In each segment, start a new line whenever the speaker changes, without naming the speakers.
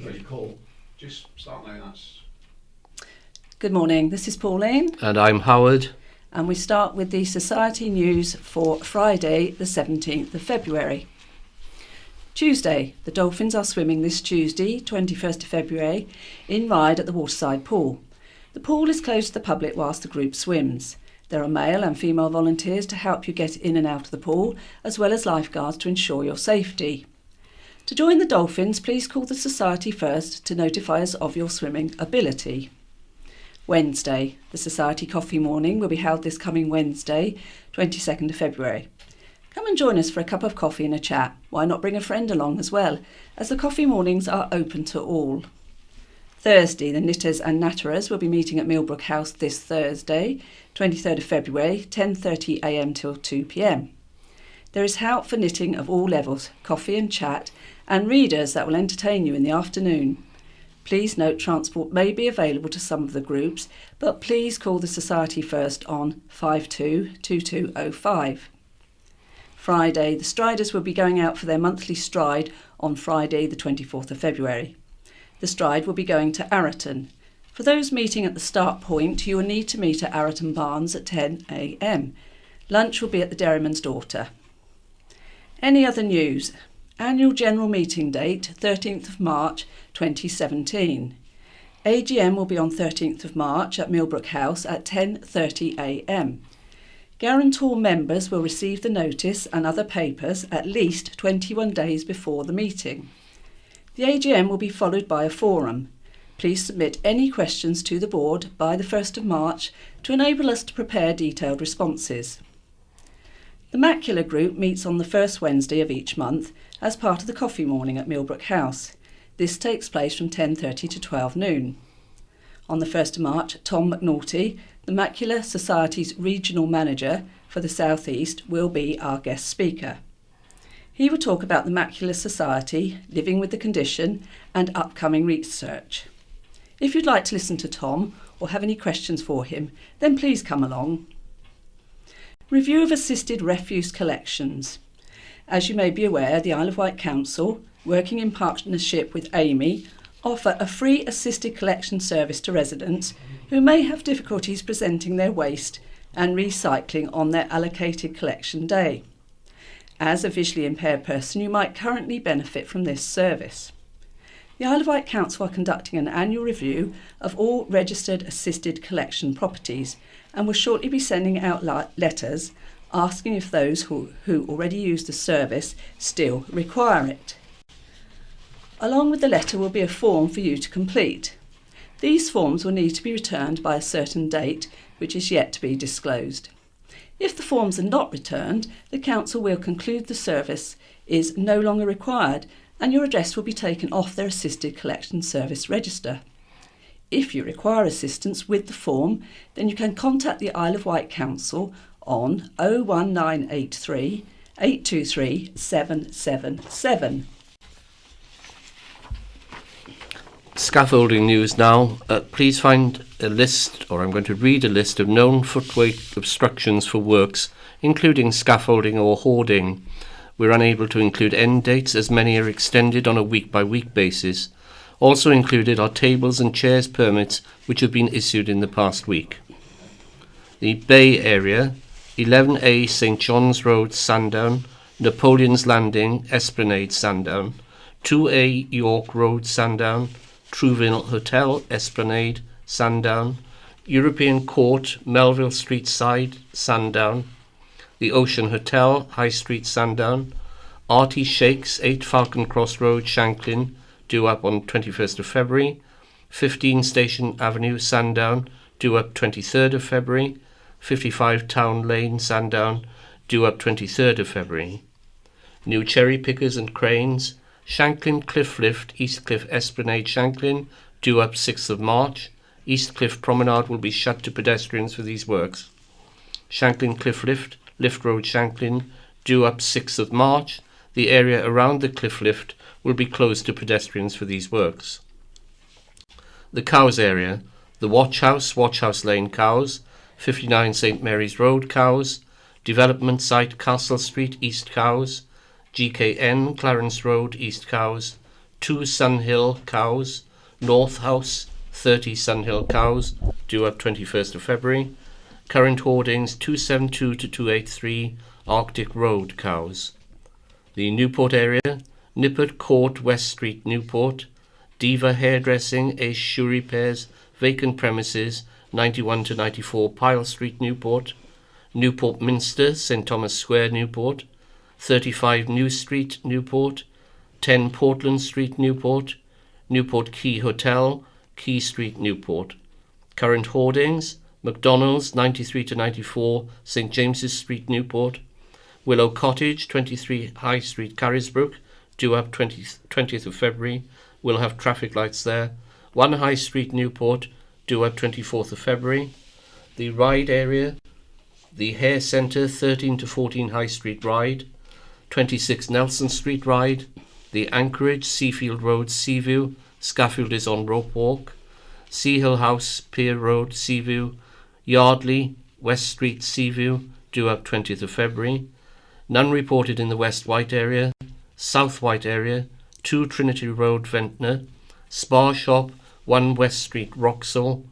ready to call. Just start now, that's...
Good morning, this is Pauline.
And I'm Howard.
And we start with the Society News for Friday, the 17th of February. Tuesday, the Dolphins are swimming this Tuesday, 21st of February, in Ryde at the Waterside Pool. The pool is closed to the public whilst the group swims. There are male and female volunteers to help you get in and out of the pool, as well as lifeguards to ensure your safety. To join the Dolphins, please call the Society first to notify us of your swimming ability. Wednesday, the Society Coffee Morning will be held this coming Wednesday, 22nd of February. Come and join us for a cup of coffee and a chat. Why not bring a friend along as well, as the coffee mornings are open to all. Thursday, the Knitters and Natterers will be meeting at Millbrook House this Thursday, 23rd of February, 10:30am till 2pm. There is help for knitting of all levels, coffee and chat, and readers that will entertain you in the afternoon. Please note transport may be available to some of the groups, but please call the Society first on 522205. Friday, the Striders will be going out for their monthly stride on Friday the 24th of February. The stride will be going to Arraton. For those meeting at the start point, you will need to meet at Arraton Barns at 10am. Lunch will be at the Dairyman's Daughter. Any other news? Annual General Meeting date, 13th of March 2017. AGM will be on 13th of March at Millbrook House at 10:30am. Guarantor members will receive the notice and other papers at least 21 days before the meeting. The AGM will be followed by a forum. Please submit any questions to the board by the 1st of March to enable us to prepare detailed responses. The Macular Group meets on the first Wednesday of each month as part of the coffee morning at Millbrook House. This takes place from 10:30 to 12 noon. On the 1st of March, Tom McNulty, the Macular Society's regional manager for the South East, will be our guest speaker. He will talk about the Macular Society, living with the condition, and upcoming research. If you'd like to listen to Tom or have any questions for him, then please come along. Review of assisted refuse collections. As you may be aware, the Isle of Wight Council, working in partnership with Amy, offer a free assisted collection service to residents who may have difficulties presenting their waste and recycling on their allocated collection day. As a visually impaired person, you might currently benefit from this service. The Isle of Wight Council are conducting an annual review of all registered assisted collection properties and will shortly be sending out letters asking if those who already use the service still require it. Along with the letter will be a form for you to complete. These forms will need to be returned by a certain date, which is yet to be disclosed. If the forms are not returned, the Council will conclude the service is no longer required and your address will be taken off their assisted collection service register. If you require assistance with the form, then you can contact the Isle of Wight Council on 01983 823 777.
Scaffolding news now. Please find a list, or I'm going to read a list of known footway obstructions for works, including scaffolding or hoarding. We're unable to include end dates as many are extended on a week-by-week basis. Also included are tables and chairs permits which have been issued in the past week. The Bay area, 11A St John's Road, Sandown, Napoleon's Landing, Esplanade, Sandown, 2A York Road, Sandown, Trouville Hotel, Esplanade, Sandown, European Court, Melville Street Side, Sandown, the Ocean Hotel, High Street, Sandown, Artie Shakes, 8 Falcon Cross Road, Shanklin, due up on 21st of February, 15 Station Avenue, Sandown, due up 23rd of February, 55 Town Lane, Sandown, due up 23rd of February. New Cherry Pickers and Cranes, Shanklin Cliff Lift, Eastcliff Esplanade, Shanklin, due up 6th of March. Eastcliff Promenade will be shut to pedestrians for these works. Shanklin Cliff Lift, Lift Road, Shanklin, due up 6th of March. The area around the cliff lift will be closed to pedestrians for these works. The Cowes area, the Watch House Lane, Cowes, 59 St Mary's Road, Cowes, development site Castle Street, East Cowes, GKN, Clarence Road, East Cowes, 2 Sunhill cows, North House 30 Sunhill cows, due up 21st of February. Current hoardings 272 to 283 Arctic Road cows. The Newport area, Nippert Court, West Street, Newport. Diva Hairdressing, Ace Shoe Repairs, vacant premises 91 to 94 Pyle Street, Newport. Newport Minster, St Thomas Square, Newport. 35 New Street, Newport. 10 Portland Street, Newport. Newport Quay Hotel, Quay Street, Newport. Current hoardings, McDonald's 93 to 94 St James's Street, Newport. Willow Cottage 23 High Street, Carisbrooke, due up 20th of February. We'll have traffic lights there. 1 High Street, Newport, due up 24th of February. The Ride area, the Hair Centre 13 to 14 High Street Ride. 26 Nelson Street Ride. The Anchorage, Seafield Road, Seaview. Scaffield is on Rope Walk. Seahill House, Pier Road, Seaview. Yardley, West Street, Seaview, due up 20th of February. None reported in the West White area. South White area, 2 Trinity Road, Ventnor. Spa Shop, 1 West Street, Wroxall.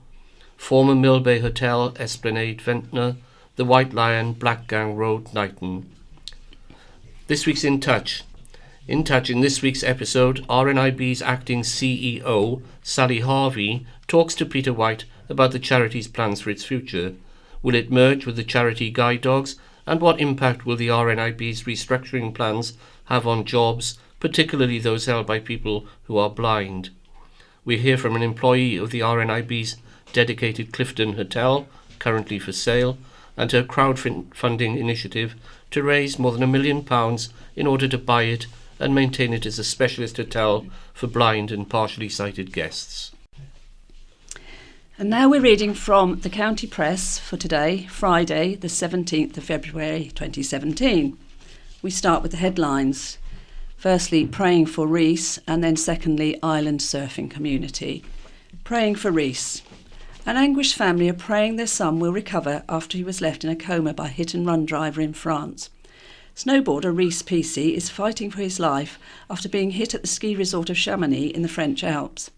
Former Millbay Hotel, Esplanade, Ventnor. The White Lion, Blackgang Road, Knighton. This week's In Touch. In Touch in this week's episode, RNIB's acting CEO, Sally Harvey, talks to Peter White about the charity's plans for its future. Will it merge with the charity Guide Dogs? And what impact will the RNIB's restructuring plans have on jobs, particularly those held by people who are blind? We hear from an employee of the RNIB's dedicated Clifton Hotel, currently for sale, and her crowdfunding initiative to raise more than £1 million in order to buy it and maintain it as a specialist hotel for blind and partially sighted guests.
And now we're reading from the County Press for today, Friday, the 17th of February 2017. We start with the headlines. Firstly, praying for Rees, and then secondly, island surfing community. Praying for Rees. An anguished family are praying their son will recover after he was left in a coma by a hit-and-run driver in France. Snowboarder Rees Peacey is fighting for his life after being hit at the ski resort of Chamonix in the French Alps.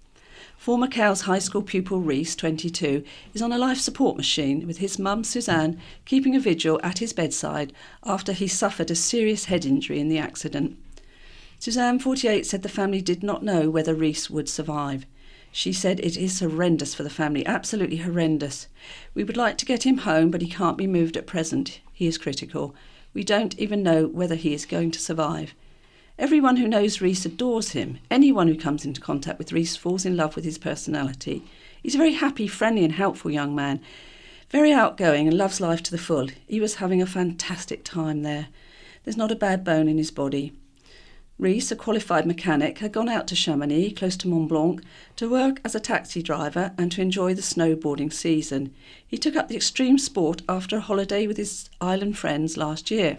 Former Cowes High School pupil Rees, 22, is on a life support machine with his mum Suzanne keeping a vigil at his bedside after he suffered a serious head injury in the accident. Suzanne, 48, said the family did not know whether Rees would survive. She said it is horrendous for the family, absolutely horrendous. We would like to get him home, but he can't be moved at present. He is critical. We don't even know whether he is going to survive. Everyone who knows Rees adores him. Anyone who comes into contact with Rees falls in love with his personality. He's a very happy, friendly and helpful young man. Very outgoing and loves life to the full. He was having a fantastic time there. There's not a bad bone in his body. Rees, a qualified mechanic, had gone out to Chamonix, close to Mont Blanc, to work as a taxi driver and to enjoy the snowboarding season. He took up the extreme sport after a holiday with his island friends last year.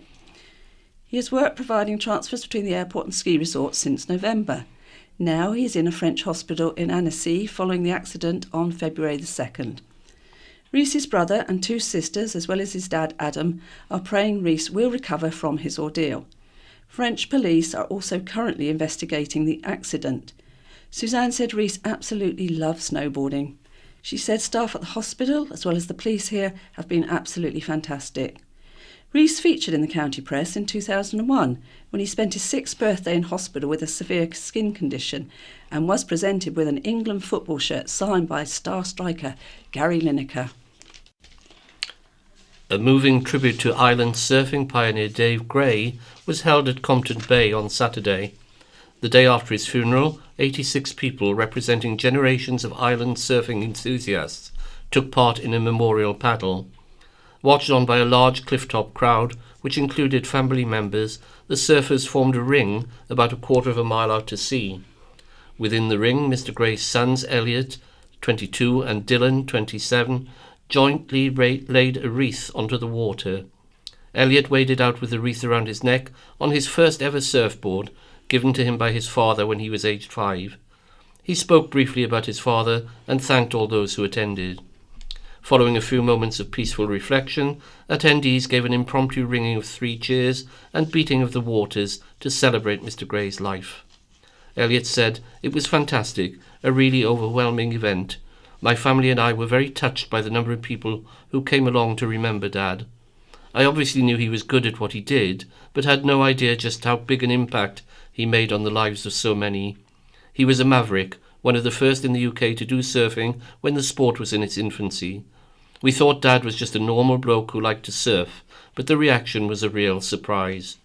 He has worked providing transfers between the airport and ski resorts since November. Now he is in a French hospital in Annecy following the accident on February the 2nd. Rees's brother and 2 sisters, as well as his dad Adam, are praying Rees will recover from his ordeal. French police are also currently investigating the accident. Suzanne said Rees absolutely loves snowboarding. She said staff at the hospital, as well as the police here, have been absolutely fantastic. Rees featured in the county press in 2001 when he spent his 6th birthday in hospital with a severe skin condition and was presented with an England football shirt signed by star striker Gary Lineker.
A moving tribute to island surfing pioneer Dave Gray was held at Compton Bay on Saturday. The day after his funeral, 86 people representing generations of island surfing enthusiasts took part in a memorial paddle. Watched on by a large clifftop crowd, which included family members, the surfers formed a ring about a quarter of a mile out to sea. Within the ring, Mr. Gray's sons, Elliot, 22, and Dylan, 27, jointly laid a wreath onto the water. Elliot waded out with the wreath around his neck on his first ever surfboard, given to him by his father when he was aged 5. He spoke briefly about his father and thanked all those who attended. Following a few moments of peaceful reflection, attendees gave an impromptu ringing of 3 cheers and beating of the waters to celebrate Mr. Gray's life. Elliot said, "It was fantastic, a really overwhelming event. My family and I were very touched by the number of people who came along to remember Dad. I obviously knew he was good at what he did, but had no idea just how big an impact he made on the lives of so many. He was a maverick, one of the first in the UK to do surfing when the sport was in its infancy. We thought Dad was just a normal bloke who liked to surf, but the reaction was a real surprise."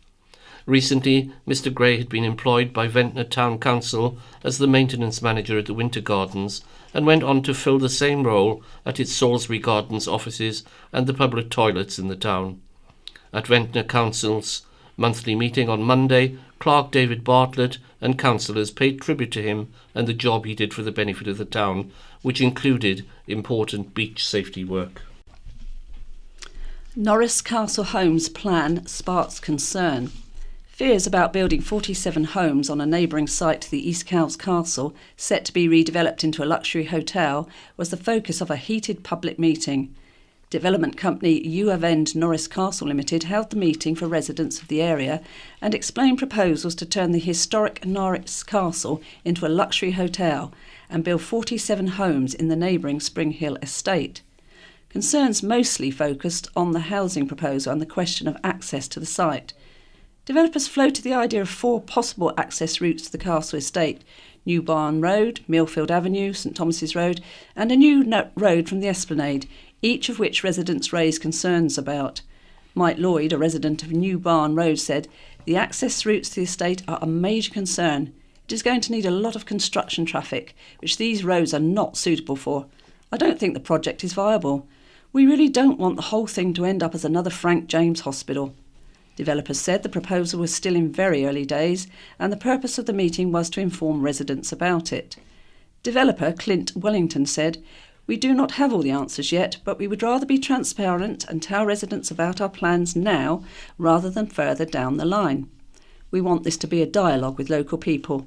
Recently, Mr. Gray had been employed by Ventnor Town Council as the maintenance manager at the Winter Gardens and went on to fill the same role at its Salisbury Gardens offices and the public toilets in the town. At Ventnor Council's monthly meeting on Monday, Clerk David Bartlett and councillors paid tribute to him and the job he did for the benefit of the town, which included important beach safety work.
Norris Castle Homes plan sparks concern. Fears about building 47 homes on a neighbouring site to the East Cowes Castle, set to be redeveloped into a luxury hotel, was the focus of a heated public meeting. Development company U of End Norris Castle Limited held the meeting for residents of the area and explained proposals to turn the historic Norris Castle into a luxury hotel and build 47 homes in the neighbouring Spring Hill estate. Concerns mostly focused on the housing proposal and the question of access to the site. Developers floated the idea of 4 possible access routes to the castle estate: New Barn Road, Millfield Avenue, St Thomas's Road, and a new road from the Esplanade, each of which residents raised concerns about. Mike Lloyd, a resident of New Barn Road, said, "The access routes to the estate are a major concern. It is going to need a lot of construction traffic, which these roads are not suitable for. I don't think the project is viable. We really don't want the whole thing to end up as another Frank James Hospital." Developers said the proposal was still in very early days and the purpose of the meeting was to inform residents about it. Developer Clint Wellington said, "We do not have all the answers yet, but we would rather be transparent and tell residents about our plans now rather than further down the line. We want this to be a dialogue with local people."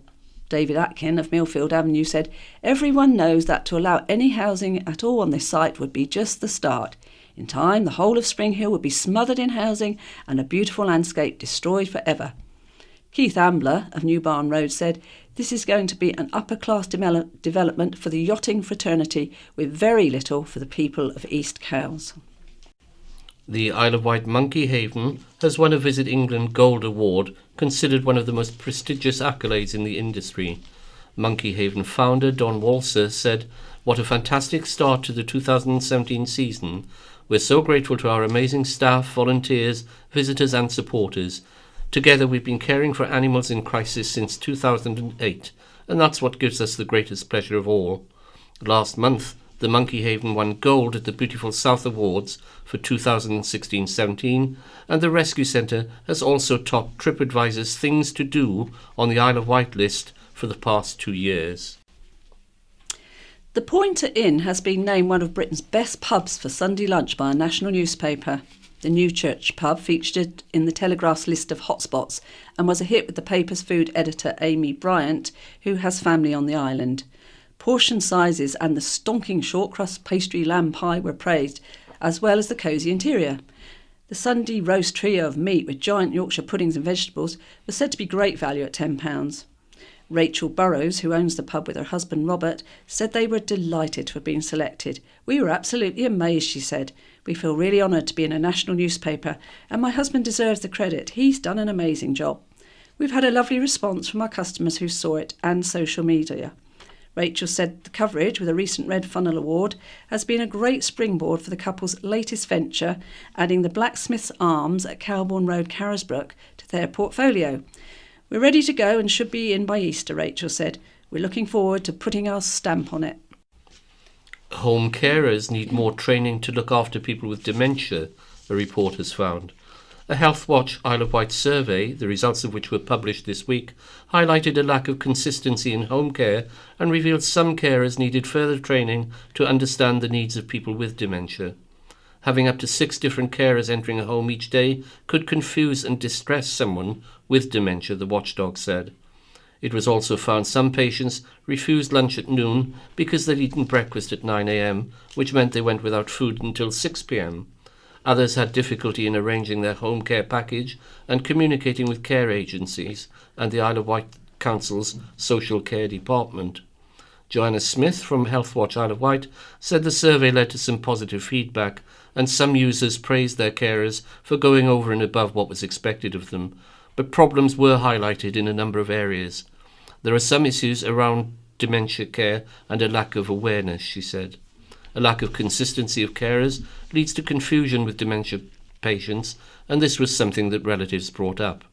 David Atkin of Millfield Avenue said, "Everyone knows that to allow any housing at all on this site would be just the start. In time, the whole of Spring Hill would be smothered in housing and a beautiful landscape destroyed forever." Keith Ambler of New Barn Road said, "This is going to be an upper-class development for the yachting fraternity with very little for the people of East Cowes."
The Isle of Wight Monkey Haven has won a Visit England Gold Award, considered one of the most prestigious accolades in the industry. Monkey Haven founder Don Walser said, "What a fantastic start to the 2017 season. We're so grateful to our amazing staff, volunteers, visitors and supporters. Together we've been caring for animals in crisis since 2008, and that's what gives us the greatest pleasure of all." Last month, the Monkey Haven won gold at the Beautiful South Awards for 2016-17, and the Rescue Centre has also topped TripAdvisor's Things to Do on the Isle of Wight list for the past 2 years.
The Pointer Inn has been named one of Britain's best pubs for Sunday lunch by a national newspaper. The Newchurch pub featured in the Telegraph's list of hotspots and was a hit with the paper's food editor Amy Bryant, who has family on the island. Portion sizes and the stonking short crust pastry lamb pie were praised, as well as the cosy interior. The Sunday roast trio of meat with giant Yorkshire puddings and vegetables was said to be great value at £10. Rachel Burrows, who owns the pub with her husband Robert, said they were delighted to have been selected. "We were absolutely amazed," she said. "We feel really honoured to be in a national newspaper, and my husband deserves the credit. He's done an amazing job. We've had a lovely response from our customers who saw it and social media." Rachel said the coverage, with a recent Red Funnel Award, has been a great springboard for the couple's latest venture, adding the Blacksmith's Arms at Calbourne Road, Carisbrooke, to their portfolio. "We're ready to go and should be in by Easter," Rachel said. "We're looking forward to putting our stamp on it."
Home carers need more training to look after people with dementia, a report has found. A Health Watch Isle of Wight survey, the results of which were published this week, highlighted a lack of consistency in home care and revealed some carers needed further training to understand the needs of people with dementia. Having up to 6 different carers entering a home each day could confuse and distress someone with dementia, the watchdog said. It was also found some patients refused lunch at noon because they'd eaten breakfast at 9 a.m, which meant they went without food until 6 p.m. Others had difficulty in arranging their home care package and communicating with care agencies, and the Isle of Wight Council's Social Care Department. Joanna Smith from Healthwatch Isle of Wight said the survey led to some positive feedback, and some users praised their carers for going over and above what was expected of them, but problems were highlighted in a number of areas. There are some issues around dementia care and a lack of awareness, she said. A lack of consistency of carers leads to confusion with dementia patients, and this was something that relatives brought up.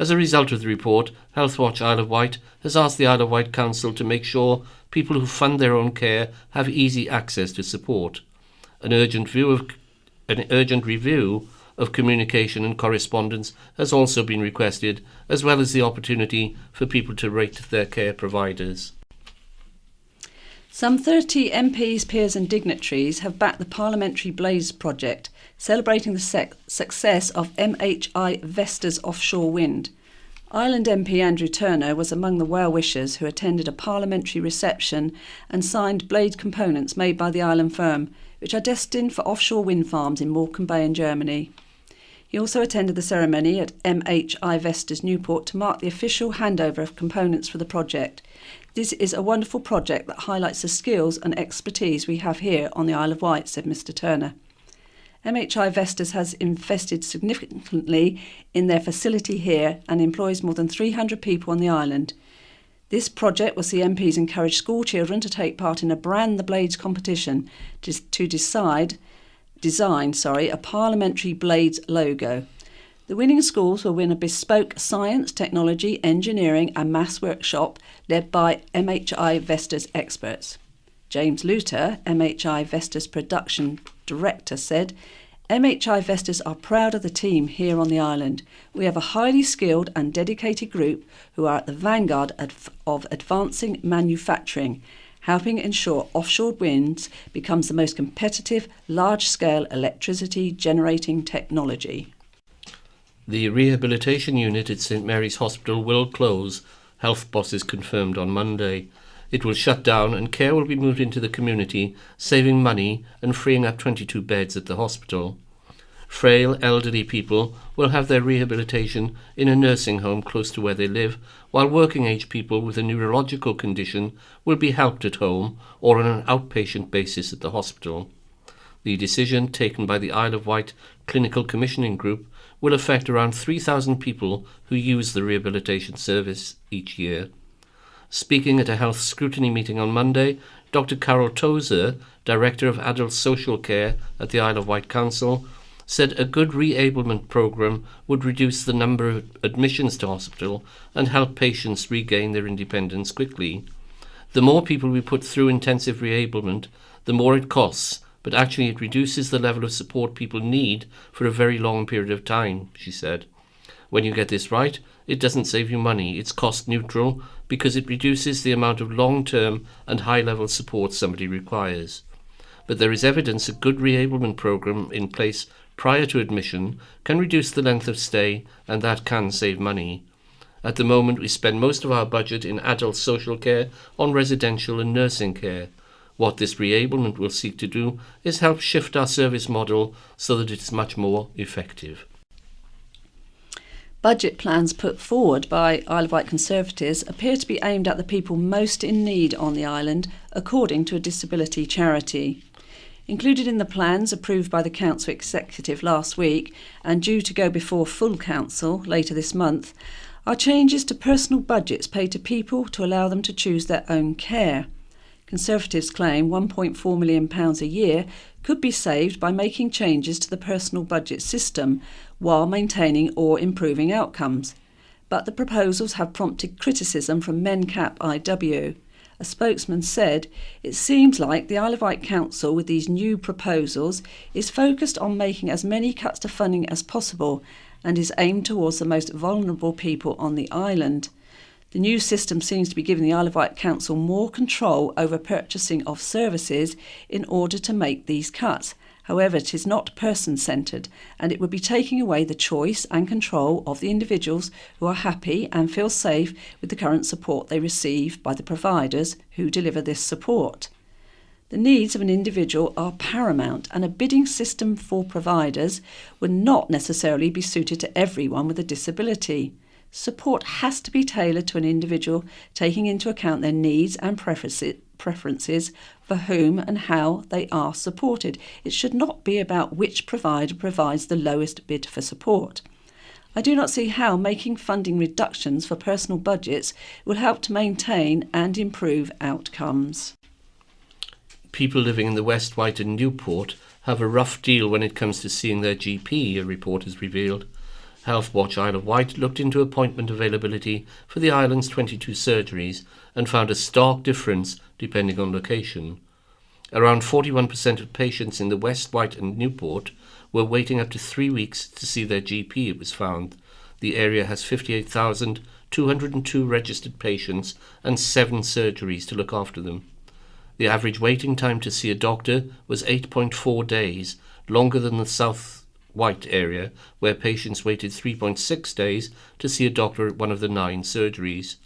As a result of the report, Healthwatch Isle of Wight has asked the Isle of Wight Council to make sure people who fund their own care have easy access to support. An urgent review of communication and correspondence has also been requested, as well as the opportunity for people to rate their care providers.
Some 30 MPs, peers and dignitaries have backed the Parliamentary Blaze project, celebrating the success of MHI Vestas offshore wind. Island MP Andrew Turner was among the well-wishers who attended a parliamentary reception and signed blade components made by the island firm, which are destined for offshore wind farms in Morecambe Bay in Germany. He also attended the ceremony at MHI Vestas Newport to mark the official handover of components for the project. This is a wonderful project that highlights the skills and expertise we have here on the Isle of Wight, said Mr Turner. MHI Vestas has invested significantly in their facility here and employs more than 300 people on the island. This project will see MPs encourage school children to take part in a Brand the Blades competition to design a Parliamentary Blades logo. The winning schools will win a bespoke science, technology, engineering and maths workshop led by MHI Vestas experts. James Luter, MHI Vestas production director, said, MHI Vestas are proud of the team here on the island. We have a highly skilled and dedicated group who are at the vanguard of advancing manufacturing, helping ensure offshore wind becomes the most competitive, large-scale electricity generating technology.
The rehabilitation unit at St Mary's Hospital will close, health bosses confirmed on Monday. It will shut down and care will be moved into the community, saving money and freeing up 22 beds at the hospital. Frail, elderly people will have their rehabilitation in a nursing home close to where they live, while working-age people with a neurological condition will be helped at home or on an outpatient basis at the hospital. The decision taken by the Isle of Wight Clinical Commissioning Group will affect around 3,000 people who use the rehabilitation service each year. Speaking at a health scrutiny meeting on Monday, Dr Carol Tozer, Director of Adult Social Care at the Isle of Wight Council, said a good reablement programme would reduce the number of admissions to hospital and help patients regain their independence quickly. The more people we put through intensive reablement, the more it costs, but actually it reduces the level of support people need for a very long period of time, she said. When you get this right, it doesn't save you money, it's cost neutral because it reduces the amount of long-term and high-level support somebody requires. But there is evidence a good reablement programme in place prior to admission can reduce the length of stay, and that can save money. At the moment, we spend most of our budget in adult social care on residential and nursing care. What this reablement will seek to do is help shift our service model so that it's much more effective.
Budget plans put forward by Isle of Wight Conservatives appear to be aimed at the people most in need on the island, according to a disability charity. Included in the plans approved by the Council Executive last week and due to go before full Council later this month are changes to personal budgets paid to people to allow them to choose their own care. Conservatives claim £1.4 million a year could be saved by making changes to the personal budget system while maintaining or improving outcomes. But the proposals have prompted criticism from MENCAP IW. A spokesman said, "It seems like the Isle of Wight Council with these new proposals is focused on making as many cuts to funding as possible and is aimed towards the most vulnerable people on the island. The new system seems to be giving the Isle of Wight Council more control over purchasing of services in order to make these cuts. However, it is not person-centred and it would be taking away the choice and control of the individuals who are happy and feel safe with the current support they receive by the providers who deliver this support. The needs of an individual are paramount and a bidding system for providers would not necessarily be suited to everyone with a disability. Support has to be tailored to an individual, taking into account their needs and preferences for whom and how they are supported. It should not be about which provider provides the lowest bid for support. I do not see how making funding reductions for personal budgets will help to maintain and improve outcomes.
People living in the West White and Newport have a rough deal when it comes to seeing their GP, a report has revealed. Health Watch Isle of Wight looked into appointment availability for the island's 22 surgeries and found a stark difference depending on location. Around 41% of patients in the West White and Newport were waiting up to 3 weeks to see their GP, it was found. The area has 58,202 registered patients and 7 surgeries to look after them. The average waiting time to see a doctor was 8.4 days, longer than the South White area, where patients waited 3.6 days to see a doctor at one of the 9 surgeries.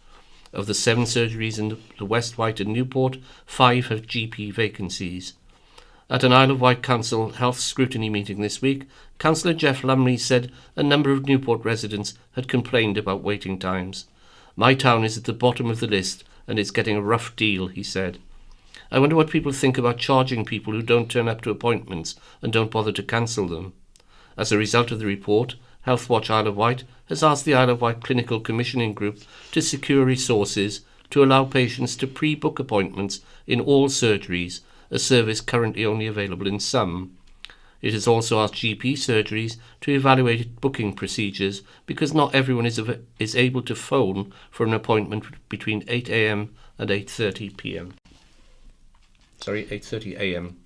Of the 7 surgeries in the West White and Newport, 5 have GP vacancies. At an Isle of Wight Council health scrutiny meeting this week, Councillor Jeff Lumley said a number of Newport residents had complained about waiting times. "My town is at the bottom of the list and it's getting a rough deal," he said. "I wonder what people think about charging people who don't turn up to appointments and don't bother to cancel them." As a result of the report, Health Watch Isle of Wight has asked the Isle of Wight Clinical Commissioning Group to secure resources to allow patients to pre-book appointments in all surgeries, a service currently only available in some. It has also asked GP surgeries to evaluate booking procedures because not everyone is able to phone for an appointment between 8 a.m. and 8:30 p.m. 8:30 a.m.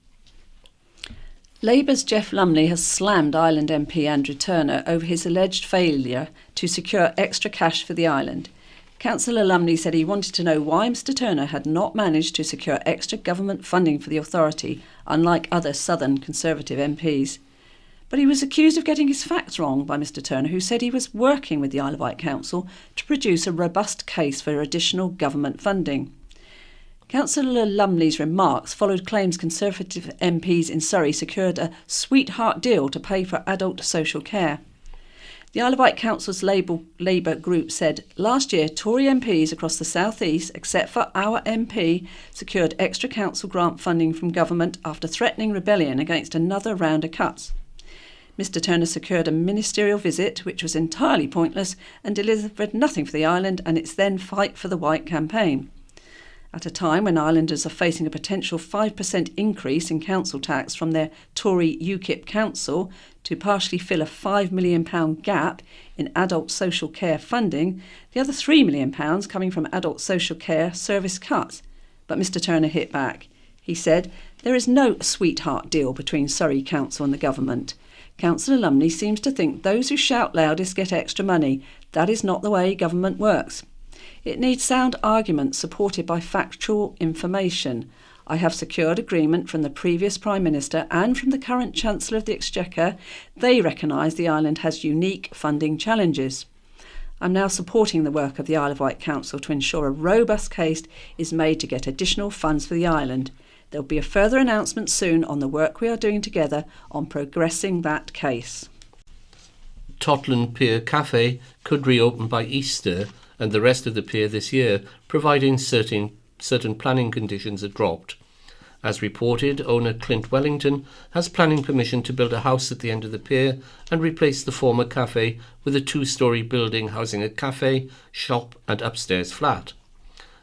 Labour's Jeff Lumley has slammed Island MP Andrew Turner over his alleged failure to secure extra cash for the island. Councillor Lumley said he wanted to know why Mr Turner had not managed to secure extra government funding for the authority, unlike other Southern Conservative MPs. But he was accused of getting his facts wrong by Mr Turner, who said he was working with the Isle of Wight Council to produce a robust case for additional government funding. Councillor Lumley's remarks followed claims Conservative MPs in Surrey secured a sweetheart deal to pay for adult social care. The Isle of Wight Council's Labour group said, "Last year, Tory MPs across the South East, except for our MP, secured extra council grant funding from government after threatening rebellion against another round of cuts. Mr Turner secured a ministerial visit, which was entirely pointless and delivered nothing for the island and its then Fight for the White campaign. At a time when islanders are facing a potential 5% increase in council tax from their Tory UKIP council to partially fill a £5 million gap in adult social care funding, the other £3 million coming from adult social care service cuts." But Mr Turner hit back. He said, "There is no sweetheart deal between Surrey Council and the government. Councillor Lumley seems to think those who shout loudest get extra money. That is not the way government works. It needs sound arguments supported by factual information. I have secured agreement from the previous Prime Minister and from the current Chancellor of the Exchequer. They recognise the island has unique funding challenges. I'm now supporting the work of the Isle of Wight Council to ensure a robust case is made to get additional funds for the island. There will be a further announcement soon on the work we are doing together on progressing that case."
Totland Pier Cafe could reopen by Easter and the rest of the pier this year, providing certain planning conditions are dropped. As reported, owner Clint Wellington has planning permission to build a house at the end of the pier and replace the former cafe with a 2-storey building housing a cafe, shop and upstairs flat.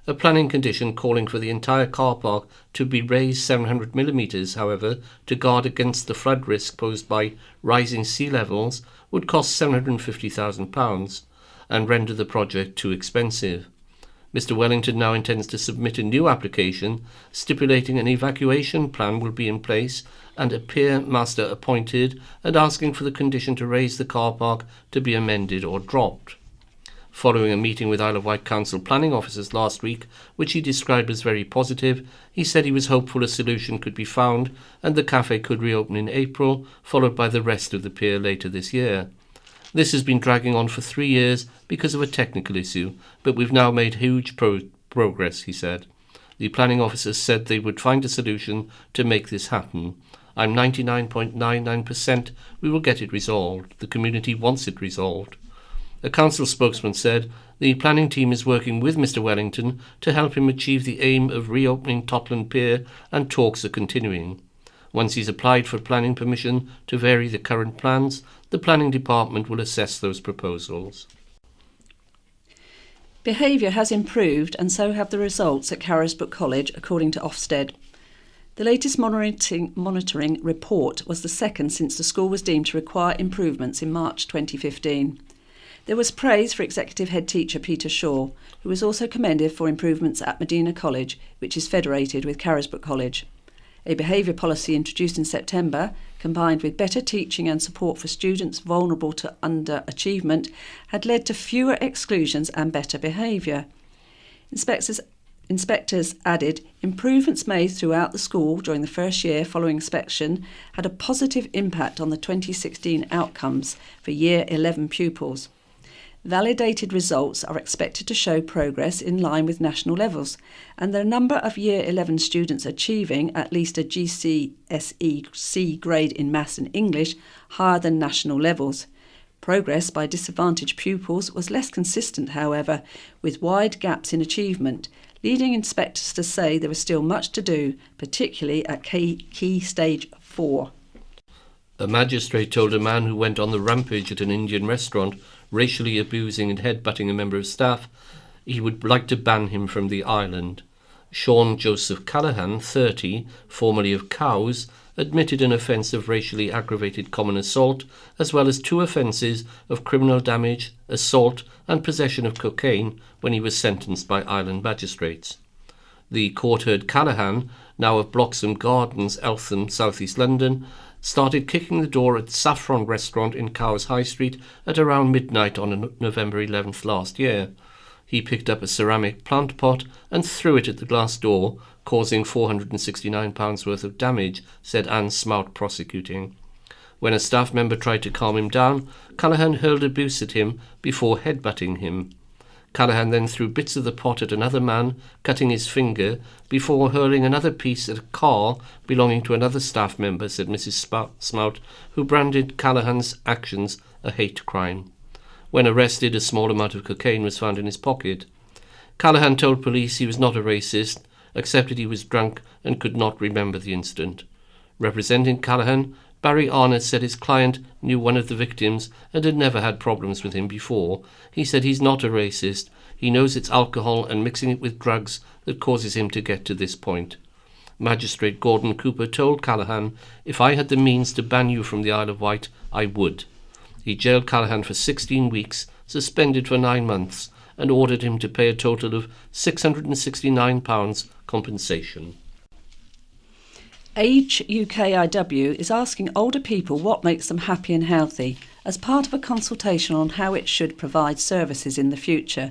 A planning condition calling for the entire car park to be raised 700 millimetres, however, to guard against the flood risk posed by rising sea levels would cost £750,000 and render the project too expensive. Mr Wellington now intends to submit a new application stipulating an evacuation plan will be in place and a pier master appointed, and asking for the condition to raise the car park to be amended or dropped. Following a meeting with Isle of Wight Council planning officers last week, which he described as very positive, he said he was hopeful a solution could be found and the cafe could reopen in April, followed by the rest of the pier later this year. This has been dragging on for 3 years because of a technical issue, but we've now made huge progress, he said. The planning officers said they would find a solution to make this happen. I'm 99.99% we will get it resolved. The community wants it resolved. A council spokesman said the planning team is working with Mr Wellington to help him achieve the aim of reopening Totland Pier, and talks are continuing. Once he's applied for planning permission to vary the current plans, the planning department will assess those proposals.
Behaviour has improved, and so have the results at Carisbrooke College, according to Ofsted. The latest monitoring report was the second since the school was deemed to require improvements in March 2015. There was praise for Executive Head Teacher Peter Shaw, who was also commended for improvements at Medina College, which is federated with Carisbrooke College. A behaviour policy introduced in September, combined with better teaching and support for students vulnerable to underachievement, had led to fewer exclusions and better behaviour. Inspectors added improvements made throughout the school during the first year following inspection had a positive impact on the 2016 outcomes for Year 11 pupils. Validated results are expected to show progress in line with national levels, and the number of Year 11 students achieving at least a GCSE C grade in Maths and English higher than national levels. Progress by disadvantaged pupils was less consistent, however, with wide gaps in achievement, leading inspectors to say there was still much to do, particularly at Key Stage 4.
A magistrate told a man who went on the rampage at an Indian restaurant, racially abusing and headbutting a member of staff, he would like to ban him from the island. Sean Joseph Callaghan, 30, formerly of Cowes, admitted an offence of racially aggravated common assault, as well as 2 offences of criminal damage, assault and possession of cocaine when he was sentenced by island magistrates. The court heard Callaghan, now of Bloxham Gardens, Eltham, South East London, started kicking the door at Saffron Restaurant in Cowes High Street at around midnight on November 11th last year. He picked up a ceramic plant pot and threw it at the glass door, causing £469 worth of damage, said Anne Smout, prosecuting. When a staff member tried to calm him down, Callaghan hurled abuse at him before headbutting him. Callaghan then threw bits of the pot at another man, cutting his finger, before hurling another piece at a car belonging to another staff member, said Mrs. Smout, who branded Callaghan's actions a hate crime. When arrested, a small amount of cocaine was found in his pocket. Callaghan told police he was not a racist, accepted he was drunk and could not remember the incident. Representing Callaghan, Barry Arnott said his client knew one of the victims and had never had problems with him before. He said he's not a racist. He knows it's alcohol and mixing it with drugs that causes him to get to this point. Magistrate Gordon Cooper told Callaghan, "If I had the means to ban you from the Isle of Wight, I would." He jailed Callaghan for 16 weeks, suspended for 9 months, and ordered him to pay a total of £669 compensation.
Age UKIW is asking older people what makes them happy and healthy as part of a consultation on how it should provide services in the future.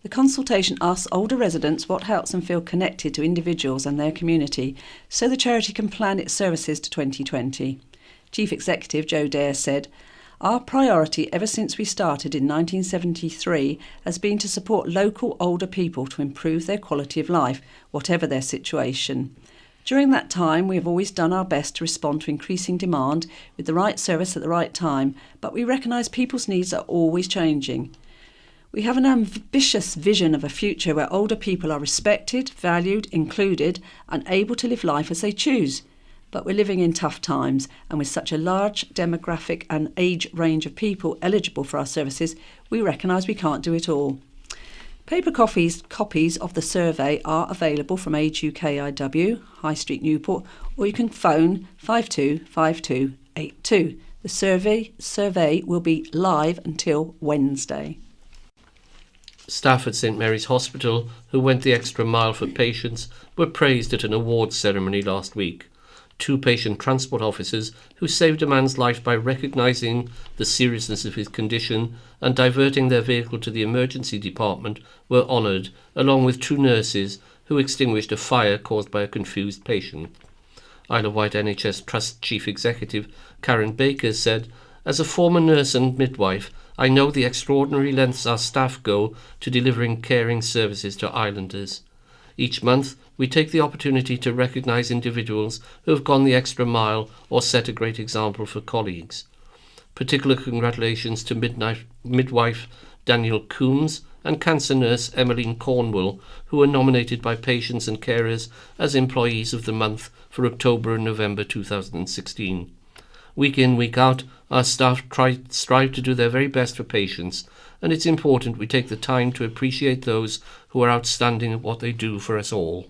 The consultation asks older residents what helps them feel connected to individuals and their community, so the charity can plan its services to 2020. Chief Executive Joe Dare said, "Our priority ever since we started in 1973 has been to support local older people to improve their quality of life, whatever their situation. During that time, we have always done our best to respond to increasing demand with the right service at the right time, but we recognise people's needs are always changing. We have an ambitious vision of a future where older people are respected, valued, included, and able to live life as they choose. But we're living in tough times, and with such a large demographic and age range of people eligible for our services, we recognise we can't do it all." Paper copies of the survey are available from Age UKIW, High Street, Newport, or you can phone 525282. The survey will be live until Wednesday.
Staff at St Mary's Hospital, who went the extra mile for patients, were praised at an awards ceremony last week. 2 patient transport officers who saved a man's life by recognising the seriousness of his condition and diverting their vehicle to the emergency department were honoured, along with 2 nurses who extinguished a fire caused by a confused patient. Isle of Wight NHS Trust Chief Executive Karen Baker said, "As a former nurse and midwife, I know the extraordinary lengths our staff go to delivering caring services to islanders. Each month, we take the opportunity to recognise individuals who have gone the extra mile or set a great example for colleagues. Particular congratulations to midwife Daniel Coombs and cancer nurse Emmeline Cornwell, who were nominated by patients and carers as Employees of the Month for October and November 2016. Week in, week out, our staff strive to do their very best for patients, and it's important we take the time to appreciate those who are outstanding at what they do for us all.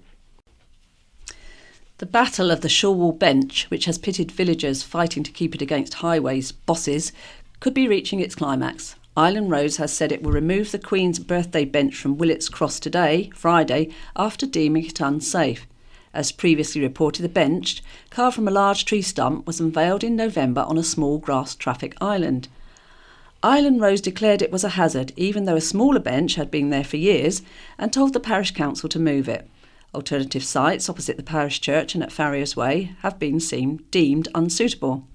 The Battle of the Shorewall Bench, which has pitted villagers fighting to keep it against highways bosses, could be reaching its climax. Island Roads has said it will remove the Queen's birthday bench from Willets Cross today, Friday, after deeming it unsafe. As previously reported, the bench, carved from a large tree stump, was unveiled in November on a small grass traffic island. Island Roads declared it was a hazard, even though a smaller bench had been there for years, and told the parish council to move it. Alternative sites opposite the parish church and at Farriers Way have been deemed unsuitable.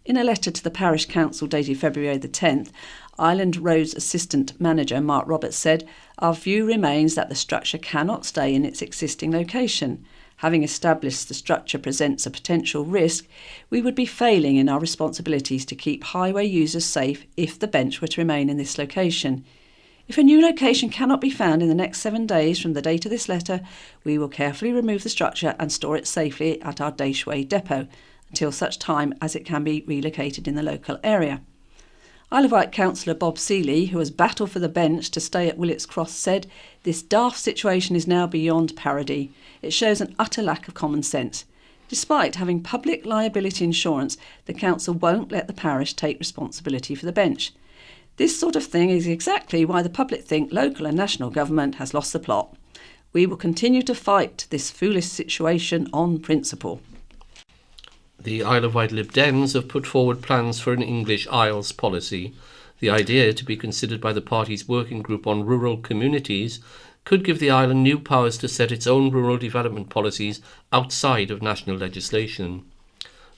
In a letter to the parish council dated February the 10th, Island Roads Assistant Manager Mark Roberts said, "Our view remains that the structure cannot stay in its existing location. Having established the structure presents a potential risk, we would be failing in our responsibilities to keep highway users safe if the bench were to remain in this location. If a new location cannot be found in the next 7 days from the date of this letter, we will carefully remove the structure and store it safely at our Dashway depot until such time as it can be relocated in the local area." Isle of Wight councillor Bob Seeley, who has battled for the bench to stay at Willets Cross, said, "This daft situation is now beyond parody. It shows an utter lack of common sense. Despite having public liability insurance, the council won't let the parish take responsibility for the bench. This sort of thing is exactly why the public think local and national government has lost the plot. We will continue to fight this foolish situation on principle."
The Isle of Wight Lib Dems have put forward plans for an English Isles policy. The idea, to be considered by the party's working group on rural communities, could give the island new powers to set its own rural development policies outside of national legislation.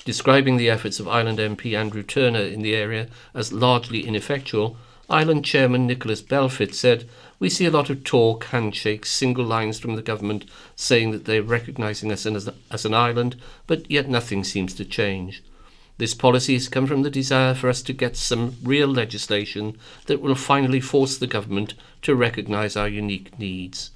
Describing the efforts of Island MP Andrew Turner in the area as largely ineffectual, Island Chairman Nicholas Belfit said, "We see a lot of talk, handshakes, single lines from the government saying that they're recognising us as an island, but yet nothing seems to change. This policy has come from the desire for us to get some real legislation that will finally force the government to recognise our unique needs.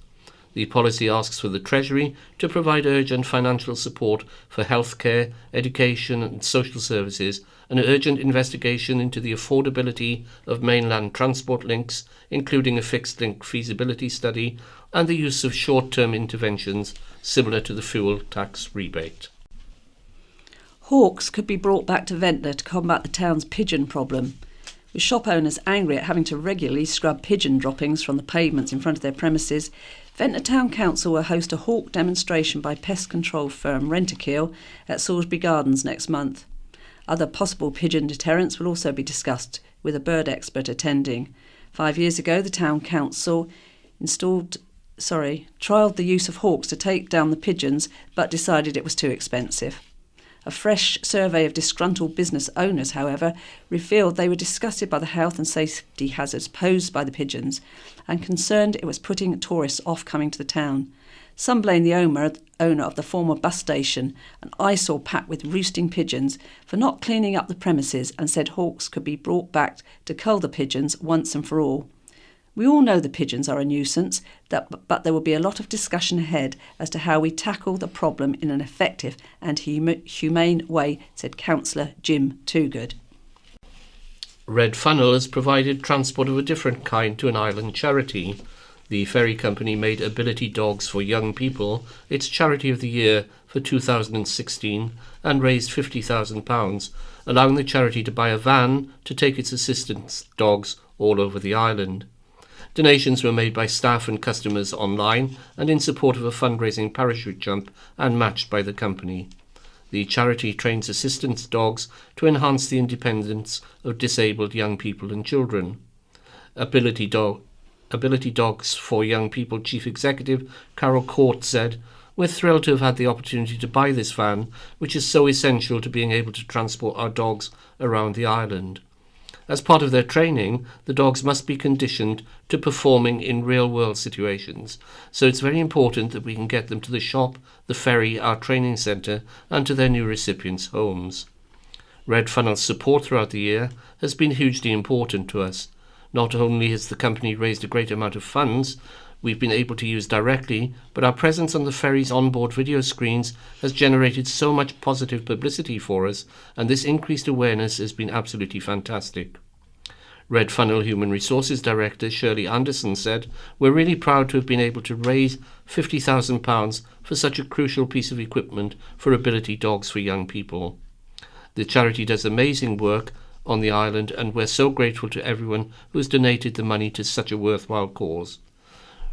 The policy asks for the Treasury to provide urgent financial support for healthcare, education and social services, an urgent investigation into the affordability of mainland transport links, including a fixed link feasibility study, and the use of short-term interventions similar to the fuel tax rebate."
Hawks could be brought back to Ventnor to combat the town's pigeon problem. With shop owners angry at having to regularly scrub pigeon droppings from the pavements in front of their premises, Ventnor Town Council will host a hawk demonstration by pest control firm Rentokil at Salisbury Gardens next month. Other possible pigeon deterrents will also be discussed, with a bird expert attending. 5 years ago, the Town Council trialled the use of hawks to take down the pigeons, but decided it was too expensive. A fresh survey of disgruntled business owners, however, revealed they were disgusted by the health and safety hazards posed by the pigeons and concerned it was putting tourists off coming to the town. Some blame the owner of the former bus station, an eyesore packed with roosting pigeons, for not cleaning up the premises and said hawks could be brought back to cull the pigeons once and for all. We all know the pigeons are a nuisance, but there will be a lot of discussion ahead as to how we tackle the problem in an effective and humane way, said Councillor Jim Toogood.
Red Funnel has provided transport of a different kind to an island charity. The ferry company made Ability Dogs for Young People its Charity of the Year for 2016 and raised £50,000, allowing the charity to buy a van to take its assistance dogs all over the island. Donations were made by staff and customers online and in support of a fundraising parachute jump and matched by the company. The charity trains assistance dogs to enhance the independence of disabled young people and children. Ability Dogs for Young People Chief Executive Carol Court said, "We're thrilled to have had the opportunity to buy this van, which is so essential to being able to transport our dogs around the island. As part of their training, the dogs must be conditioned to performing in real-world situations, so it's very important that we can get them to the shop, the ferry, our training centre, and to their new recipients' homes." Red Funnel's support throughout the year has been hugely important to us. Not only has the company raised a great amount of funds we've been able to use directly, but our presence on the ferry's onboard video screens has generated so much positive publicity for us, and this increased awareness has been absolutely fantastic. Red Funnel Human Resources Director Shirley Anderson said, "We're really proud to have been able to raise £50,000 for such a crucial piece of equipment for ability dogs for young people. The charity does amazing work on the island, and we're so grateful to everyone who has donated the money to such a worthwhile cause."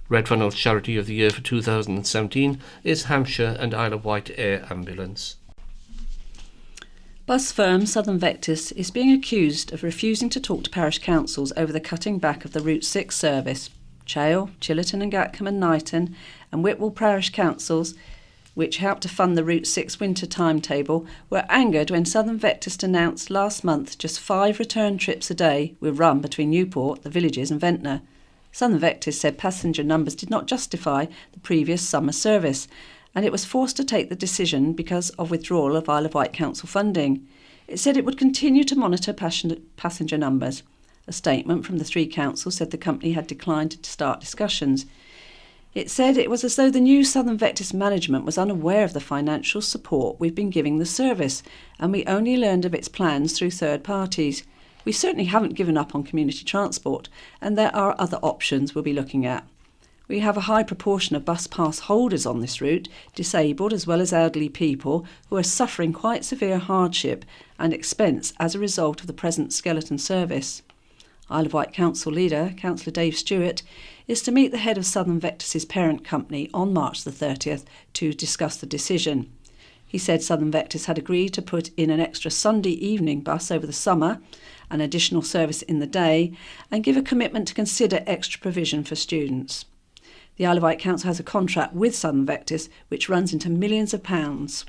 Red Funnel's Charity of the Year for 2017 is Hampshire and Isle of Wight Air Ambulance.
Bus firm Southern Vectis is being accused of refusing to talk to parish councils over the cutting back of the Route 6 service. Chale, Chillerton and Gatcombe and Knighton and Whitwell parish councils, which helped to fund the Route 6 winter timetable, were angered when Southern Vectis announced last month just 5 return trips a day were run between Newport, the Villages and Ventnor. Southern Vectis said passenger numbers did not justify the previous summer service, and it was forced to take the decision because of withdrawal of Isle of Wight Council funding. It said it would continue to monitor passenger numbers. A statement from the 3 councils said the company had declined to start discussions. It said it was as though the new Southern Vectis management was unaware of the financial support we've been giving the service, and we only learned of its plans through third parties. We certainly haven't given up on community transport, and there are other options we'll be looking at. We have a high proportion of bus pass holders on this route, disabled as well as elderly people who are suffering quite severe hardship and expense as a result of the present skeleton service. Isle of Wight Council leader, Councillor Dave Stewart, is to meet the head of Southern Vectis' parent company on March the 30th to discuss the decision. He said Southern Vectis had agreed to put in an extra Sunday evening bus over the summer, an additional service in the day, and give a commitment to consider extra provision for students. The Isle of Wight Council has a contract with Southern Vectis which runs into millions of pounds.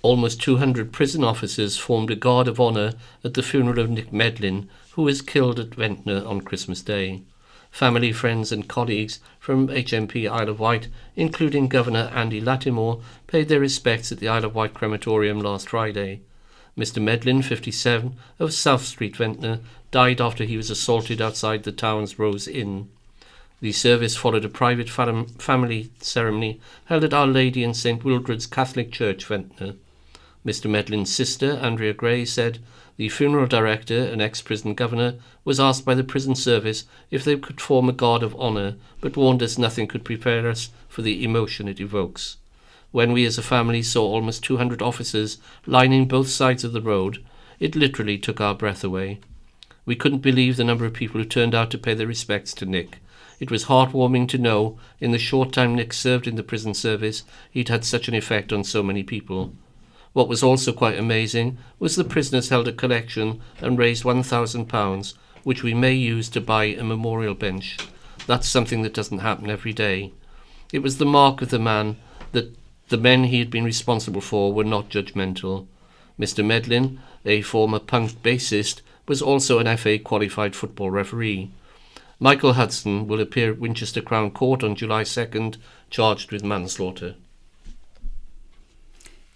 Almost 200 prison officers formed a guard of honour at the funeral of Nick Medlin, who was killed at Ventnor on Christmas Day. Family, friends and colleagues from HMP Isle of Wight, including Governor Andy Lattimore, paid their respects at the Isle of Wight crematorium last Friday. Mr Medlin, 57, of South Street, Ventnor, died after he was assaulted outside the town's Rose Inn. The service followed a private family ceremony held at Our Lady in St Wildred's Catholic Church, Ventnor. Mr Medlin's sister, Andrea Gray, said the funeral director, an ex-prison governor, was asked by the prison service if they could form a guard of honour, but warned us nothing could prepare us for the emotion it evokes. When we as a family saw almost 200 officers lining both sides of the road, it literally took our breath away. We couldn't believe the number of people who turned out to pay their respects to Nick. It was heartwarming to know, in the short time Nick served in the prison service, he'd had such an effect on so many people. What was also quite amazing was the prisoners held a collection and raised £1,000, which we may use to buy a memorial bench. That's something that doesn't happen every day. It was the mark of the man that the men he had been responsible for were not judgmental. Mr Medlin, a former punk bassist, was also an FA qualified football referee. Michael Hudson will appear at Winchester Crown Court on July 2nd, charged with manslaughter.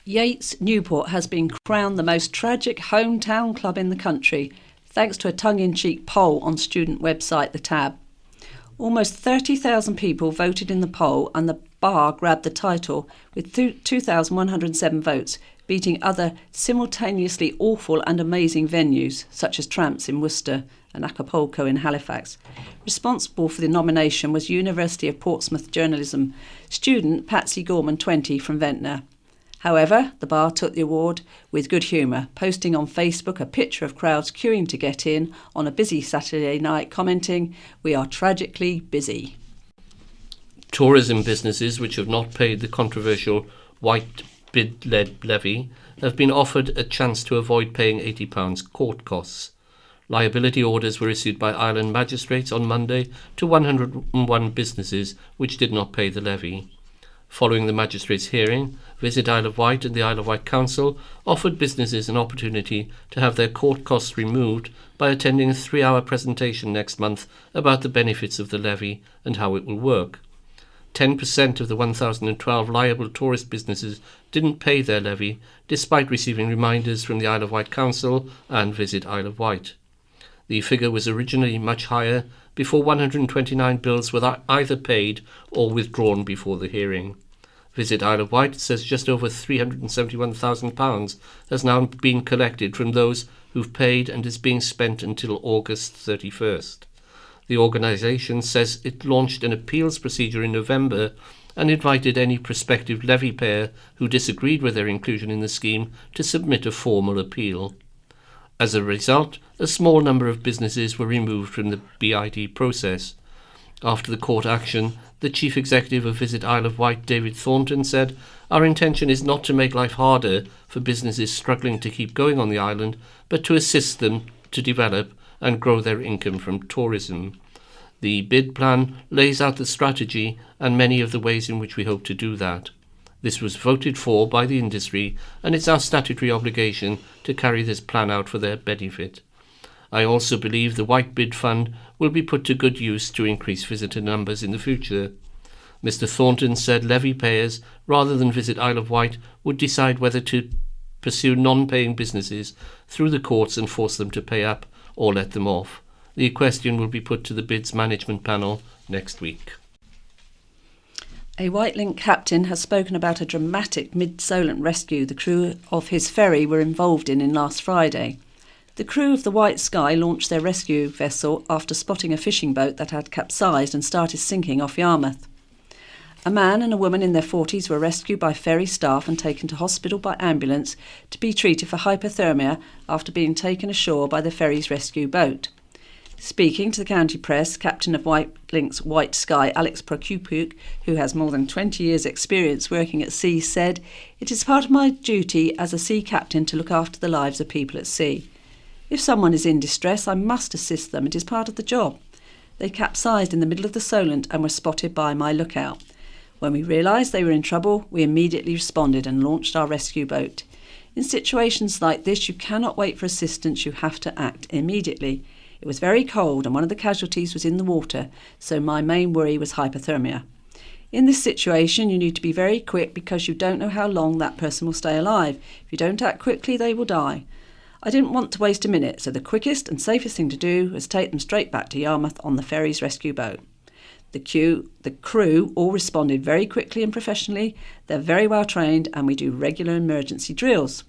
Yates Newport has been crowned the most tragic hometown club in the country, thanks to a tongue-in-cheek poll on student website The Tab. Almost 30,000 people voted in the poll, and the Bar grabbed the title with 2,107 votes, beating other simultaneously awful and amazing venues, such as Tramps in Worcester and Acapulco in Halifax. Responsible for the nomination was University of Portsmouth journalism student Patsy Gorman, 20, from Ventnor. However, the Bar took the award with good humour, posting on Facebook a picture of crowds queuing to get in on a busy Saturday night, commenting, "We are tragically busy."
Tourism businesses which have not paid the controversial white bid-led levy have been offered a chance to avoid paying £80 court costs. Liability orders were issued by Island magistrates on Monday to 101 businesses which did not pay the levy. Following the magistrates' hearing, Visit Isle of Wight and the Isle of Wight Council offered businesses an opportunity to have their court costs removed by attending a 3-hour presentation next month about the benefits of the levy and how it will work. 10% of the 1,012 liable tourist businesses didn't pay their levy, despite receiving reminders from the Isle of Wight Council and Visit Isle of Wight. The figure was originally much higher, before 129 bills were either paid or withdrawn before the hearing. Visit Isle of Wight says just over £371,000 has now been collected from those who've paid and is being spent until August 31st. The organisation says it launched an appeals procedure in November and invited any prospective levy payer who disagreed with their inclusion in the scheme to submit a formal appeal. As a result, a small number of businesses were removed from the BID process. After the court action, the Chief Executive of Visit Isle of Wight, David Thornton, said, "Our intention is not to make life harder for businesses struggling to keep going on the island, but to assist them to develop and grow their income from tourism." The bid plan lays out the strategy and many of the ways in which we hope to do that. This was voted for by the industry, and it's our statutory obligation to carry this plan out for their benefit. I also believe the White Bid Fund will be put to good use to increase visitor numbers in the future. Mr Thornton said levy payers, rather than Visit Isle of Wight, would decide whether to pursue non-paying businesses through the courts and force them to pay up or let them off. The question will be put to the bids management panel next week.
A Whitelink captain has spoken about a dramatic mid-Solent rescue the crew of his ferry were involved in last Friday. The crew of the White Sky launched their rescue vessel after spotting a fishing boat that had capsized and started sinking off Yarmouth. A man and a woman in their 40s were rescued by ferry staff and taken to hospital by ambulance to be treated for hypothermia after being taken ashore by the ferry's rescue boat. Speaking to the county press, captain of Whitelink's White Sky, Alex Prokupuk, who has more than 20 years' experience working at sea, said, "It is part of my duty as a sea captain to look after the lives of people at sea. If someone is in distress, I must assist them. It is part of the job." They capsized in the middle of the Solent and were spotted by my lookout. When we realised they were in trouble, we immediately responded and launched our rescue boat. In situations like this, you cannot wait for assistance, you have to act immediately. It was very cold and one of the casualties was in the water, so my main worry was hypothermia. In this situation, you need to be very quick because you don't know how long that person will stay alive. If you don't act quickly, they will die. I didn't want to waste a minute, so the quickest and safest thing to do was take them straight back to Yarmouth on the ferry's rescue boat. The crew all responded very quickly and professionally. They're very well trained and we do regular emergency drills.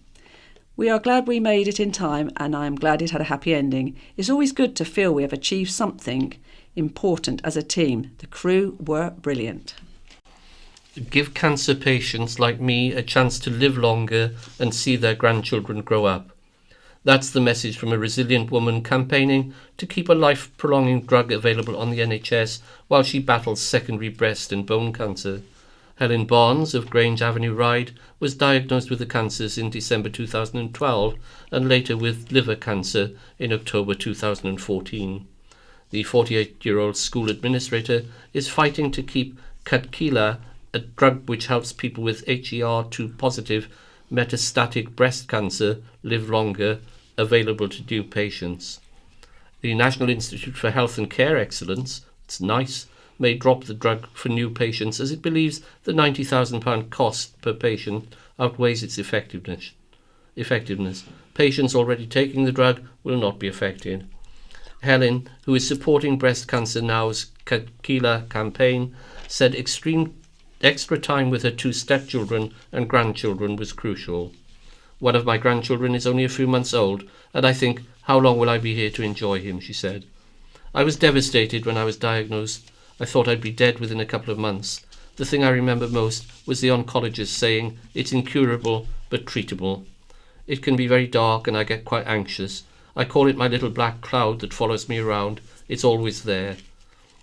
We are glad we made it in time and I am glad it had a happy ending. It's always good to feel we have achieved something important as a team. The crew were brilliant.
Give cancer patients like me a chance to live longer and see their grandchildren grow up. That's the message from a resilient woman campaigning to keep a life-prolonging drug available on the NHS while she battles secondary breast and bone cancer. Helen Barnes of Grange Avenue Ryde was diagnosed with the cancers in December 2012 and later with liver cancer in October 2014. The 48-year-old school administrator is fighting to keep Kadkila, a drug which helps people with HER2 positive metastatic breast cancer live longer, available to new patients. The National Institute for Health and Care Excellence, it's NICE, may drop the drug for new patients as it believes the £90,000 cost per patient outweighs its effectiveness. Patients already taking the drug will not be affected. Helen, who is supporting Breast Cancer Now's Kadkila campaign, said extra time with her 2 stepchildren and grandchildren was crucial. "One of my grandchildren is only a few months old, and I think, how long will I be here to enjoy him?" she said. "I was devastated when I was diagnosed. I thought I'd be dead within a couple of months. The thing I remember most was the oncologist saying, 'It's incurable, but treatable.' It can be very dark and I get quite anxious. I call it my little black cloud that follows me around. It's always there.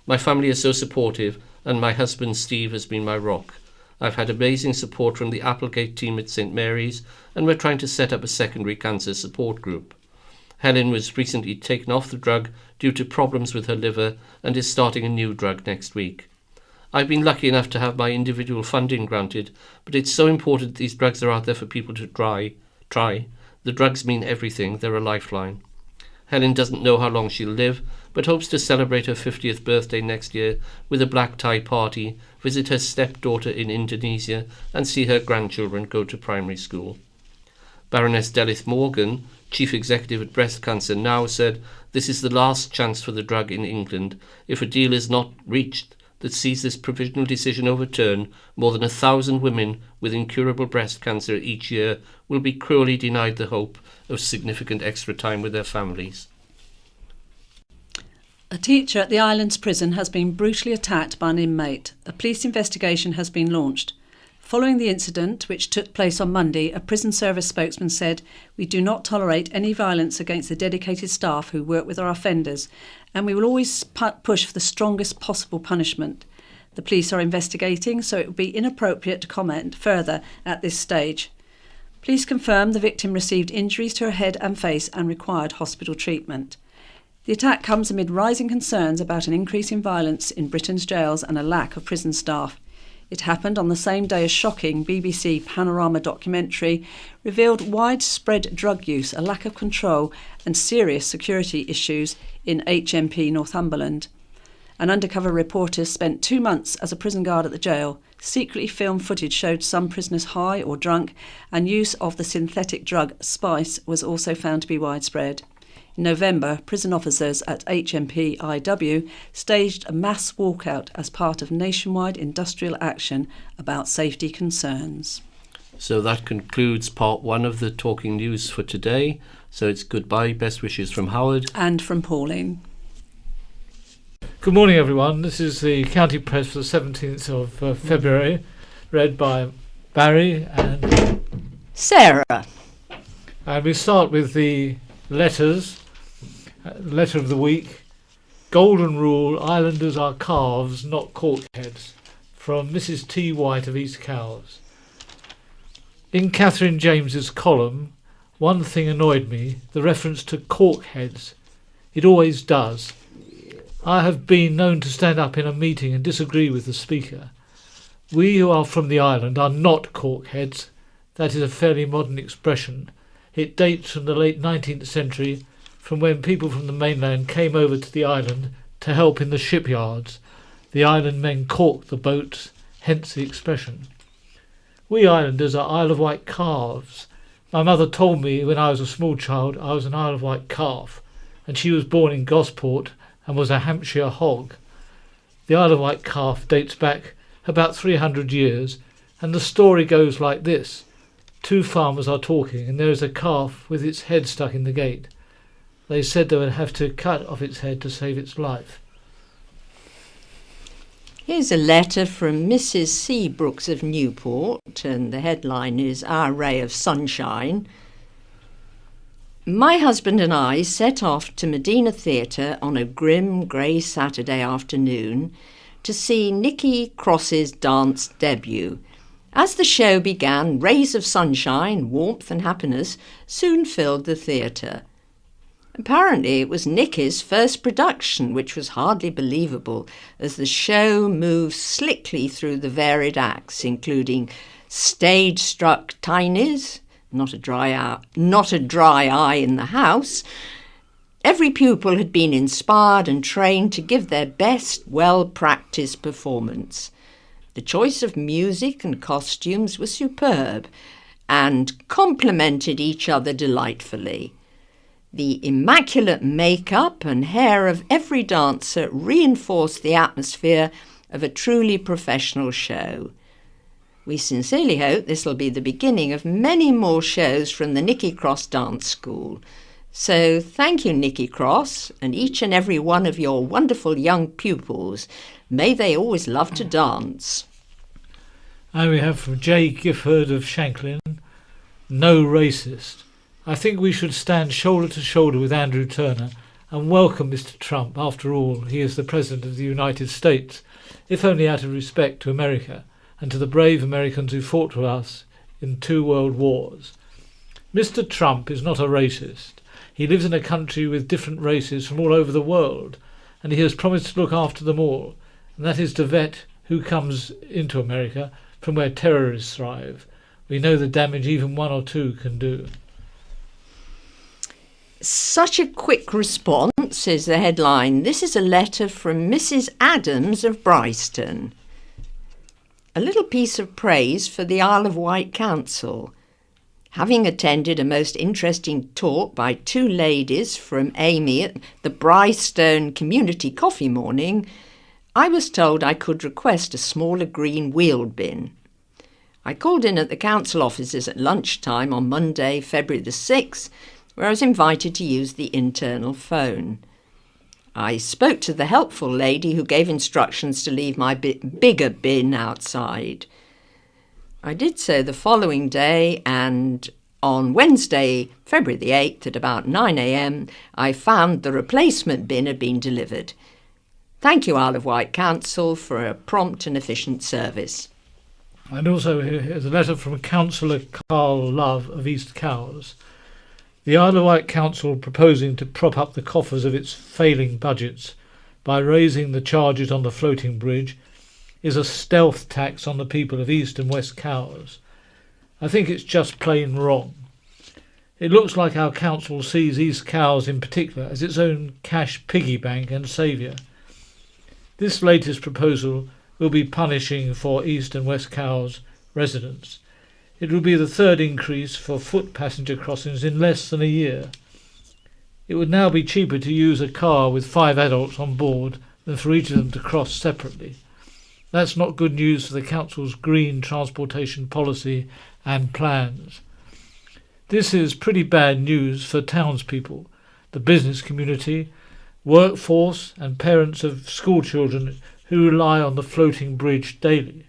My family is so supportive and my husband Steve has been my rock. I've had amazing support from the Applegate team at St Mary's and we're trying to set up a secondary cancer support group. Helen was recently taken off the drug due to problems with her liver and is starting a new drug next week. I've been lucky enough to have my individual funding granted, but it's so important these drugs are out there for people to try. The drugs mean everything. They're a lifeline." Helen doesn't know how long she'll live, but hopes to celebrate her 50th birthday next year with a black tie party, visit her stepdaughter in Indonesia, and see her grandchildren go to primary school. Baroness Delith Morgan, Chief Executive at Breast Cancer Now, said, "This is the last chance for the drug in England. If a deal is not reached that sees this provisional decision overturned, more than 1,000 women with incurable breast cancer each year will be cruelly denied the hope of significant extra time with their families."
A teacher at the Islands prison has been brutally attacked by an inmate. A police investigation has been launched. Following the incident, which took place on Monday, a prison service spokesman said, "We do not tolerate any violence against the dedicated staff who work with our offenders, and we will always push for the strongest possible punishment. The police are investigating, so it would be inappropriate to comment further at this stage." Police confirmed the victim received injuries to her head and face and required hospital treatment. The attack comes amid rising concerns about an increase in violence in Britain's jails and a lack of prison staff. It happened on the same day a shocking BBC Panorama documentary revealed widespread drug use, a lack of control and serious security issues in HMP Northumberland. An undercover reporter spent 2 months as a prison guard at the jail. Secretly filmed footage showed some prisoners high or drunk, and use of the synthetic drug Spice was also found to be widespread. In November, prison officers at HMP IW staged a mass walkout as part of nationwide industrial action about safety concerns.
So that concludes part 1 of the Talking News for today. So it's goodbye, best wishes from Howard.
And from Pauline.
Good morning, everyone. This is the County Press for the 17th of February, read by Barry and
Sarah.
And we start with the letters. Letter of the week. Golden rule, islanders are calves, not corkheads. From Mrs. T. White of East Cowes. In Catherine James's column, one thing annoyed me, the reference to corkheads. It always does. I have been known to stand up in a meeting and disagree with the speaker. We who are from the island are not corkheads. That is a fairly modern expression. It dates from the late 19th century, from when people from the mainland came over to the island to help in the shipyards. The island men caulked the boats, hence the expression. We islanders are Isle of Wight calves. My mother told me when I was a small child I was an Isle of Wight calf, and she was born in Gosport and was a Hampshire hog. The Isle of Wight calf dates back about 300 years, and the story goes like this. 2 farmers are talking, and there is a calf with its head stuck in the gate. They said they would have to cut off its head to save its life.
Here's a letter from Mrs. Seabrooks of Newport, and the headline is Our Ray of Sunshine. My husband and I set off to Medina Theatre on a grim grey Saturday afternoon to see Nikki Cross's dance debut. As the show began, rays of sunshine, warmth and happiness soon filled the theatre. Apparently it was Nikki's first production, which was hardly believable, as the show moved slickly through the varied acts, including stage-struck tinies, not a dry eye in the house. Every pupil had been inspired and trained to give their best, well-practiced performance. The choice of music and costumes was superb and complemented each other delightfully. The immaculate makeup and hair of every dancer reinforced the atmosphere of a truly professional show. We sincerely hope this will be the beginning of many more shows from the Nikki Cross Dance School. So thank you, Nikki Cross, and each and every one of your wonderful young pupils. May they always love to dance.
And we have from Jay Gifford of Shanklin, no racist. I think we should stand shoulder to shoulder with Andrew Turner and welcome Mr. Trump. After all, he is the President of the United States, if only out of respect to America and to the brave Americans who fought for us in 2 world wars. Mr. Trump is not a racist. He lives in a country with different races from all over the world, and he has promised to look after them all, and that is to vet who comes into America from where terrorists thrive. We know the damage even 1 or 2 can do.
Such a quick response is the headline. This is a letter from Mrs. Adams of Bryston. A little piece of praise for the Isle of Wight Council. Having attended a most interesting talk by two ladies from Amy at the Brystone Community Coffee Morning, I was told I could request a smaller green wheeled bin. I called in at the council offices at lunchtime on Monday, February the 6th, where I was invited to use the internal phone. I spoke to the helpful lady who gave instructions to leave my bigger bin outside. I did so the following day, and on Wednesday, February the 8th at about 9 a.m, I found the replacement bin had been delivered. Thank you, Isle of Wight Council, for a prompt and efficient service.
And also here's a letter from Councillor Carl Love of East Cowes. The Isle of Wight Council proposing to prop up the coffers of its failing budgets by raising the charges on the floating bridge is a stealth tax on the people of East and West Cowes. I think it's just plain wrong. It looks like our council sees East Cowes in particular as its own cash piggy bank and saviour. This latest proposal will be punishing for East and West Cowes residents. It will be the third increase for foot passenger crossings in less than a year. It would now be cheaper to use a car with 5 adults on board than for each of them to cross separately. That's not good news for the council's green transportation policy and plans. This is pretty bad news for townspeople, the business community, workforce and parents of school children who rely on the floating bridge daily.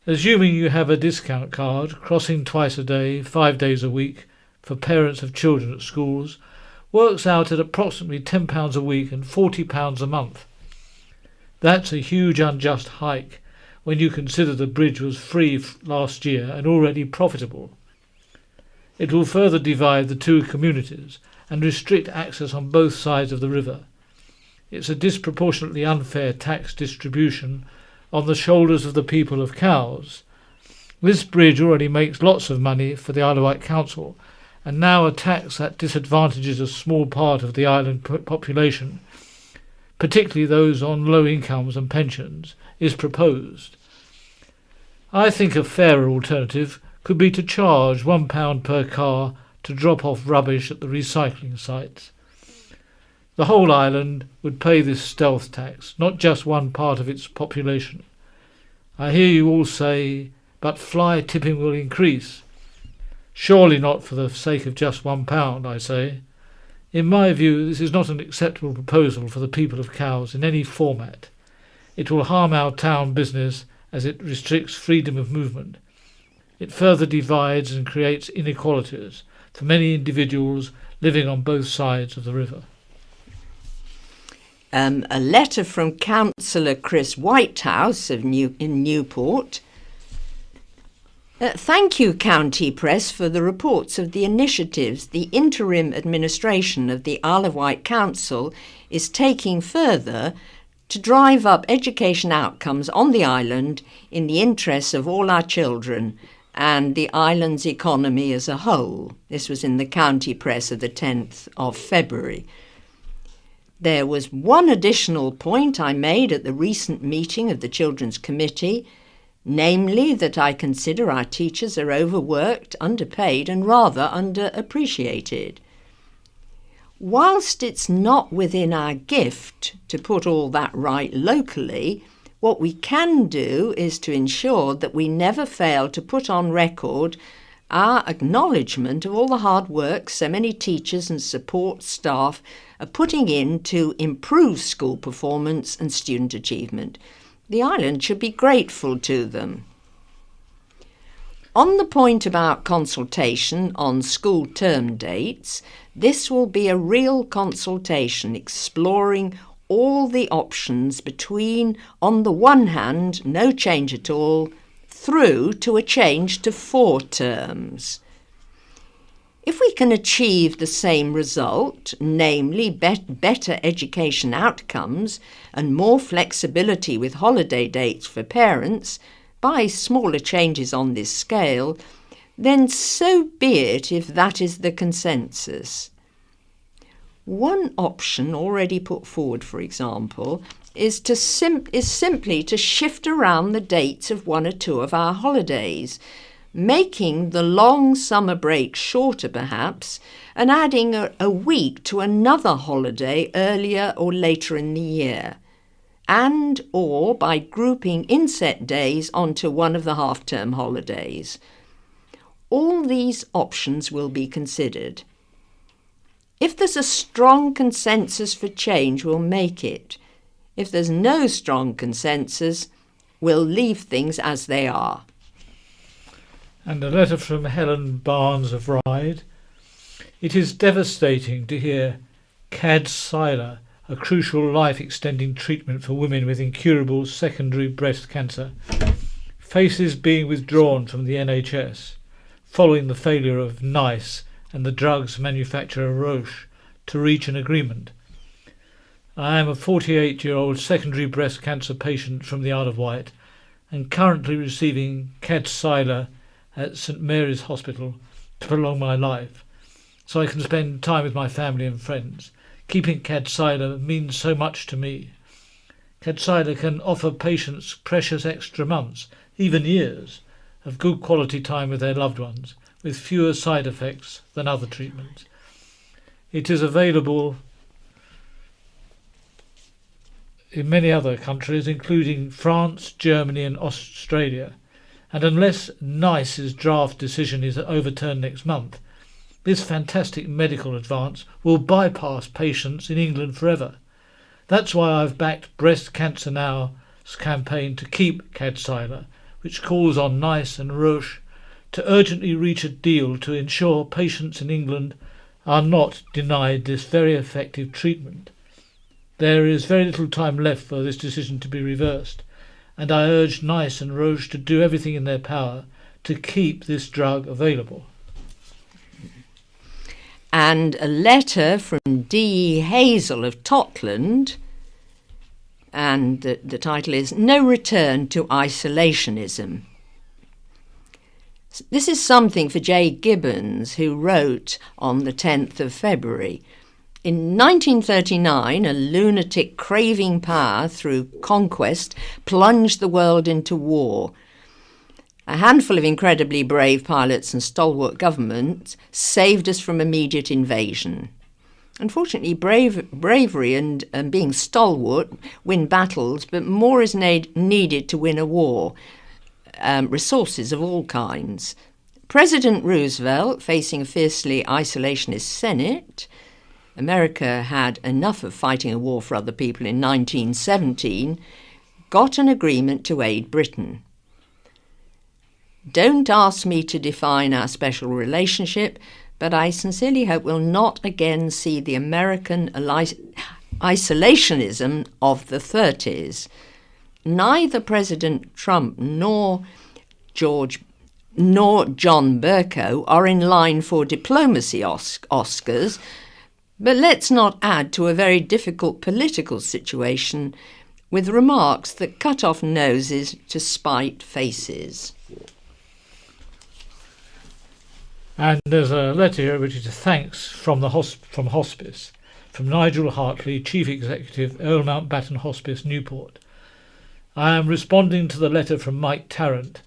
Assuming you have a discount card, crossing twice a day, 5 days a week, for parents of children at schools, works out at approximately £10 a week and £40 a month. That's a huge unjust hike when you consider the bridge was free last year and already profitable. It will further divide the two communities and restrict access on both sides of the river. It's a disproportionately unfair tax distribution on the shoulders of the people of Cowes. This bridge already makes lots of money for the Isle of Wight Council, and now a tax that disadvantages a small part of the island population, particularly those on low incomes and pensions, is proposed. I think a fairer alternative could be to charge £1 per car to drop off rubbish at the recycling sites. The whole island would pay this stealth tax, not just one part of its population. I hear you all say, but fly tipping will increase. Surely not for the sake of just £1, I say. In my view, this is not an acceptable proposal for the people of Cowes in any format. It will harm our town business as it restricts freedom of movement. It further divides and creates inequalities for many individuals living on both sides of the river.
A letter from Councillor Chris Whitehouse in Newport. Thank you, County Press, for the reports of the initiatives the interim administration of the Isle of Wight Council is taking further to drive up education outcomes on the island in the interests of all our children and the island's economy as a whole. This was in the County Press of the 10th of February. There was one additional point I made at the recent meeting of the Children's Committee, namely that I consider our teachers are overworked, underpaid and rather underappreciated. Whilst it's not within our gift to put all that right locally, what we can do is to ensure that we never fail to put on record our acknowledgement of all the hard work so many teachers and support staff are putting in to improve school performance and student achievement. The island should be grateful to them. On the point about consultation on school term dates, this will be a real consultation exploring all the options between, on the one hand, no change at all, through to a change to 4 terms. If we can achieve the same result, namely better education outcomes and more flexibility with holiday dates for parents, by smaller changes on this scale, then so be it if that is the consensus. One option already put forward, for example, is simply to shift around the dates of one or two of our holidays, making the long summer break shorter perhaps, and adding a week to another holiday earlier or later in the year, and or by grouping inset days onto one of the half-term holidays. All these options will be considered. If there's a strong consensus for change, we'll make it. If there's no strong consensus, we'll leave things as they are.
And a letter from Helen Barnes of Ryde. It is devastating to hear Kadcyla, a crucial life-extending treatment for women with incurable secondary breast cancer, faces being withdrawn from the NHS following the failure of NICE and the drugs manufacturer Roche to reach an agreement. I am a 48-year-old secondary breast cancer patient from the Isle of Wight and currently receiving Kadcyla at St Mary's Hospital to prolong my life, so I can spend time with my family and friends. Keeping Kadcyla means so much to me. Kadcyla can offer patients precious extra months, even years, of good quality time with their loved ones, with fewer side effects than other treatments. It is available in many other countries, including France, Germany and Australia, and unless NICE's draft decision is overturned next month, this fantastic medical advance will bypass patients in England forever. That's why I've backed Breast Cancer Now's campaign to keep Kadcyla, which calls on NICE and Roche to urgently reach a deal to ensure patients in England are not denied this very effective treatment. There is very little time left for this decision to be reversed, and I urge NICE and Roche to do everything in their power to keep this drug available.
And a letter from D. Hazel of Totland, and the title is No Return to Isolationism. This is something for J. Gibbons, who wrote on the 10th of February. In 1939, a lunatic craving power through conquest plunged the world into war. A handful of incredibly brave pilots and stalwart governments saved us from immediate invasion. Unfortunately, bravery and being stalwart win battles, but more is needed to win a war. Resources of all kinds. President Roosevelt, facing a fiercely isolationist Senate, America had enough of fighting a war for other people in 1917, got an agreement to aid Britain. Don't ask me to define our special relationship, but I sincerely hope we'll not again see the American isolationism of the 30s. Neither President Trump nor John Bercow are in line for diplomacy Oscars, but let's not add to a very difficult political situation with remarks that cut off noses to spite faces.
And there's a letter here which is a thanks from Hospice, from Nigel Hartley, Chief Executive, Earl Mountbatten Hospice, Newport. I am responding to the letter from Mike Tarrant.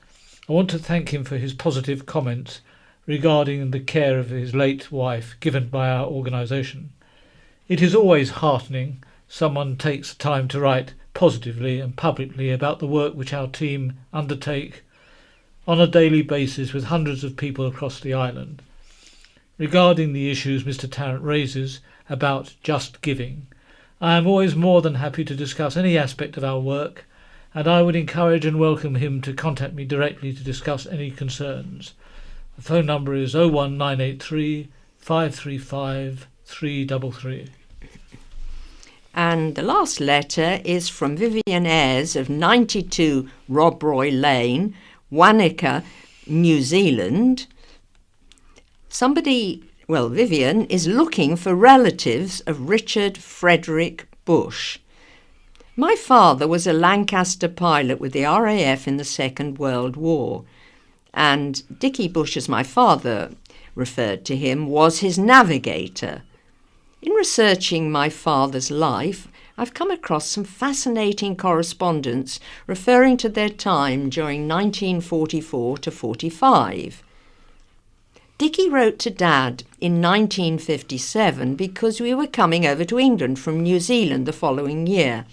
I want to thank him for his positive comments regarding the care of his late wife given by our organisation. It is always heartening someone takes the time to write positively and publicly about the work which our team undertake on a daily basis with hundreds of people across the island. Regarding the issues Mr. Tarrant raises about just giving, I am always more than happy to discuss any aspect of our work, and I would encourage and welcome him to contact me directly to discuss any concerns. The phone number is 01983 535 333.
And the last letter is from Vivian Ayres of 92 Rob Roy Lane, Wanaka, New Zealand. Vivian is looking for relatives of Richard Frederick Bush. My father was a Lancaster pilot with the RAF in the Second World War, and Dickie Bush, as my father referred to him, was his navigator. In researching my father's life, I've come across some fascinating correspondence referring to their time during 1944 to 45. Dickie wrote to Dad in 1957 because we were coming over to England from New Zealand the following year.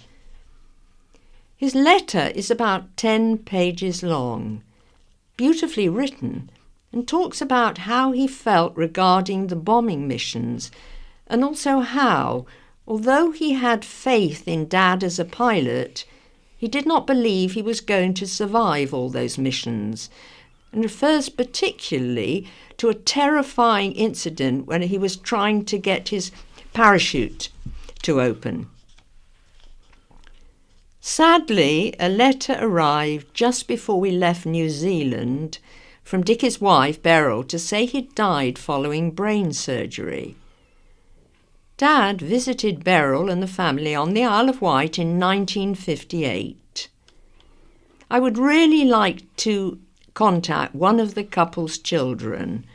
His letter is about 10 pages long, beautifully written, and talks about how he felt regarding the bombing missions, and also how, although he had faith in Dad as a pilot, he did not believe he was going to survive all those missions, and refers particularly to a terrifying incident when he was trying to get his parachute to open. Sadly, a letter arrived just before we left New Zealand from Dickie's wife, Beryl, to say he'd died following brain surgery. Dad visited Beryl and the family on the Isle of Wight in 1958. I would really like to contact one of the couple's children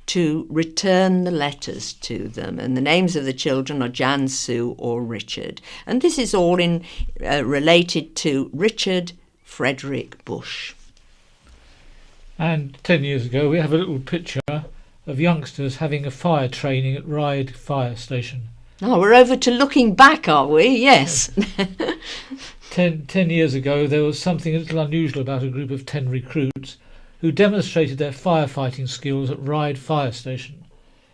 to return the letters to them, and the names of the children are Jan, Sue or Richard, and this is all related to Richard Frederick Bush.
And 10 years ago we have a little picture of youngsters having a fire training at Ryde Fire Station.
Oh, we're over to looking back, are we? Yes.
10 years ago there was something a little unusual about a group of 10 recruits who demonstrated their firefighting skills at Ryde Fire Station.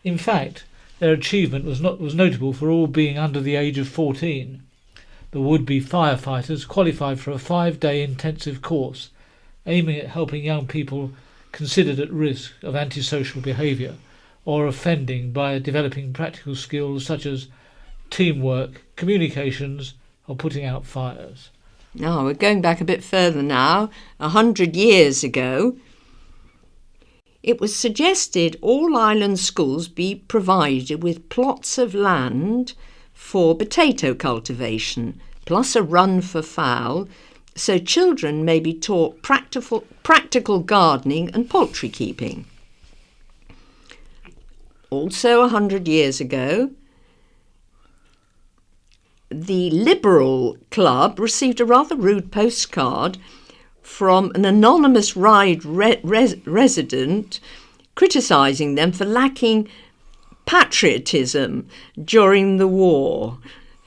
In fact, their achievement was notable for all being under the age of 14. The would-be firefighters qualified for a 5-day intensive course aiming at helping young people considered at risk of antisocial behaviour or offending by developing practical skills such as teamwork, communications or putting out fires.
Oh, we're going back a bit further now, 100 years ago. It was suggested all island schools be provided with plots of land for potato cultivation, plus a run for fowl, so children may be taught practical gardening and poultry keeping. Also 100 years ago, the Liberal Club received a rather rude postcard from an anonymous Ryde resident criticising them for lacking patriotism during the war.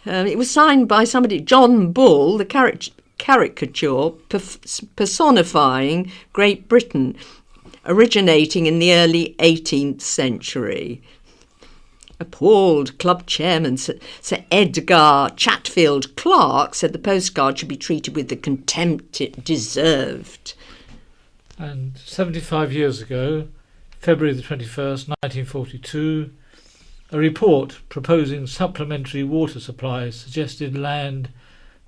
It was signed by somebody, John Bull, the caricature personifying Great Britain, originating in the early 18th century. Appalled club chairman Sir Edgar Chatfield Clark said the postcard should be treated with the contempt it deserved.
And 75 years ago, February the 21st, 1942, a report proposing supplementary water supplies suggested land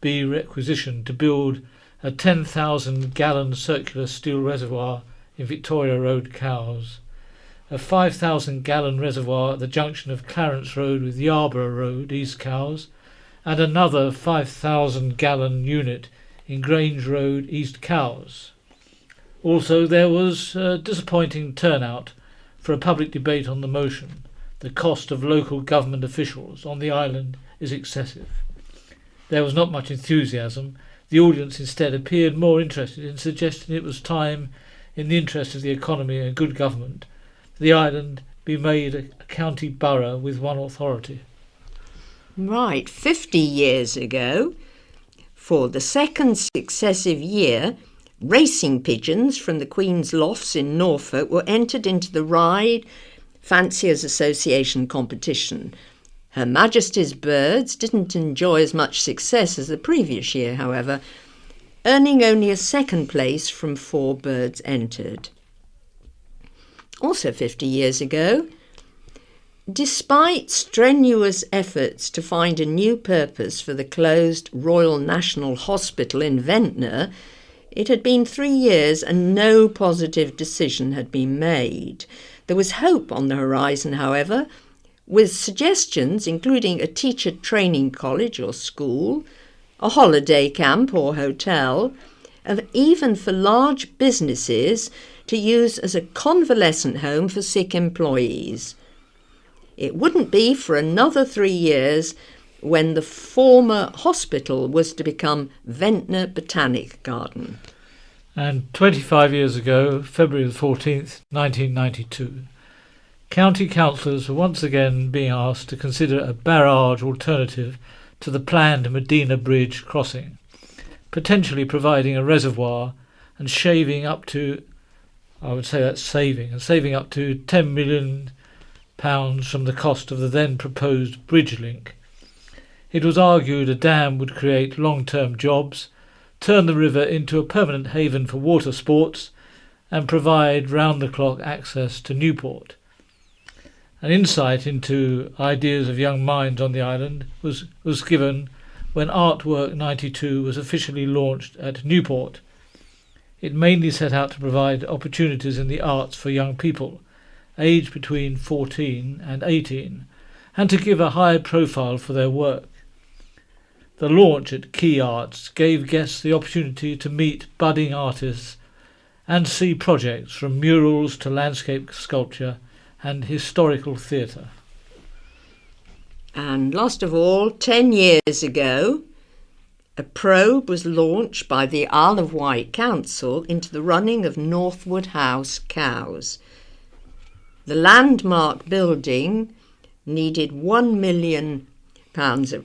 be requisitioned to build a 10,000-gallon circular steel reservoir in Victoria Road, Cowes, a 5,000-gallon reservoir at the junction of Clarence Road with Yarborough Road, East Cowes, and another 5,000-gallon unit in Grange Road, East Cowes. Also, there was a disappointing turnout for a public debate on the motion. The cost of local government officials on the island is excessive. There was not much enthusiasm. The audience instead appeared more interested in suggesting it was time, in the interest of the economy and good government, the island be made a county borough with one authority.
Right, 50 years ago, for the second successive year, racing pigeons from the Queen's Lofts in Norfolk were entered into the Ryde Fanciers Association competition. Her Majesty's birds didn't enjoy as much success as the previous year, however, earning only a second place from 4 birds entered. Also 50 years ago, despite strenuous efforts to find a new purpose for the closed Royal National Hospital in Ventnor, it had been 3 years and no positive decision had been made. There was hope on the horizon, however, with suggestions including a teacher training college or school, a holiday camp or hotel, and even for large businesses to use as a convalescent home for sick employees. It wouldn't be for another 3 years when the former hospital was to become Ventnor Botanic Garden.
And 25 years ago, February the 14th, 1992, county councillors were once again being asked to consider a barrage alternative to the planned Medina Bridge crossing, potentially providing a reservoir and saving up to £10 million from the cost of the then proposed bridge link. It was argued a dam would create long-term jobs, turn the river into a permanent haven for water sports, and provide round-the-clock access to Newport. An insight into ideas of young minds on the island was given when Artwork 92 was officially launched at Newport. It mainly set out to provide opportunities in the arts for young people, aged between 14 and 18, and to give a high profile for their work. The launch at Key Arts gave guests the opportunity to meet budding artists and see projects from murals to landscape sculpture and historical theatre.
And last of all, 10 years ago, a probe was launched by the Isle of Wight Council into the running of Northwood House cows. The landmark building needed £1 million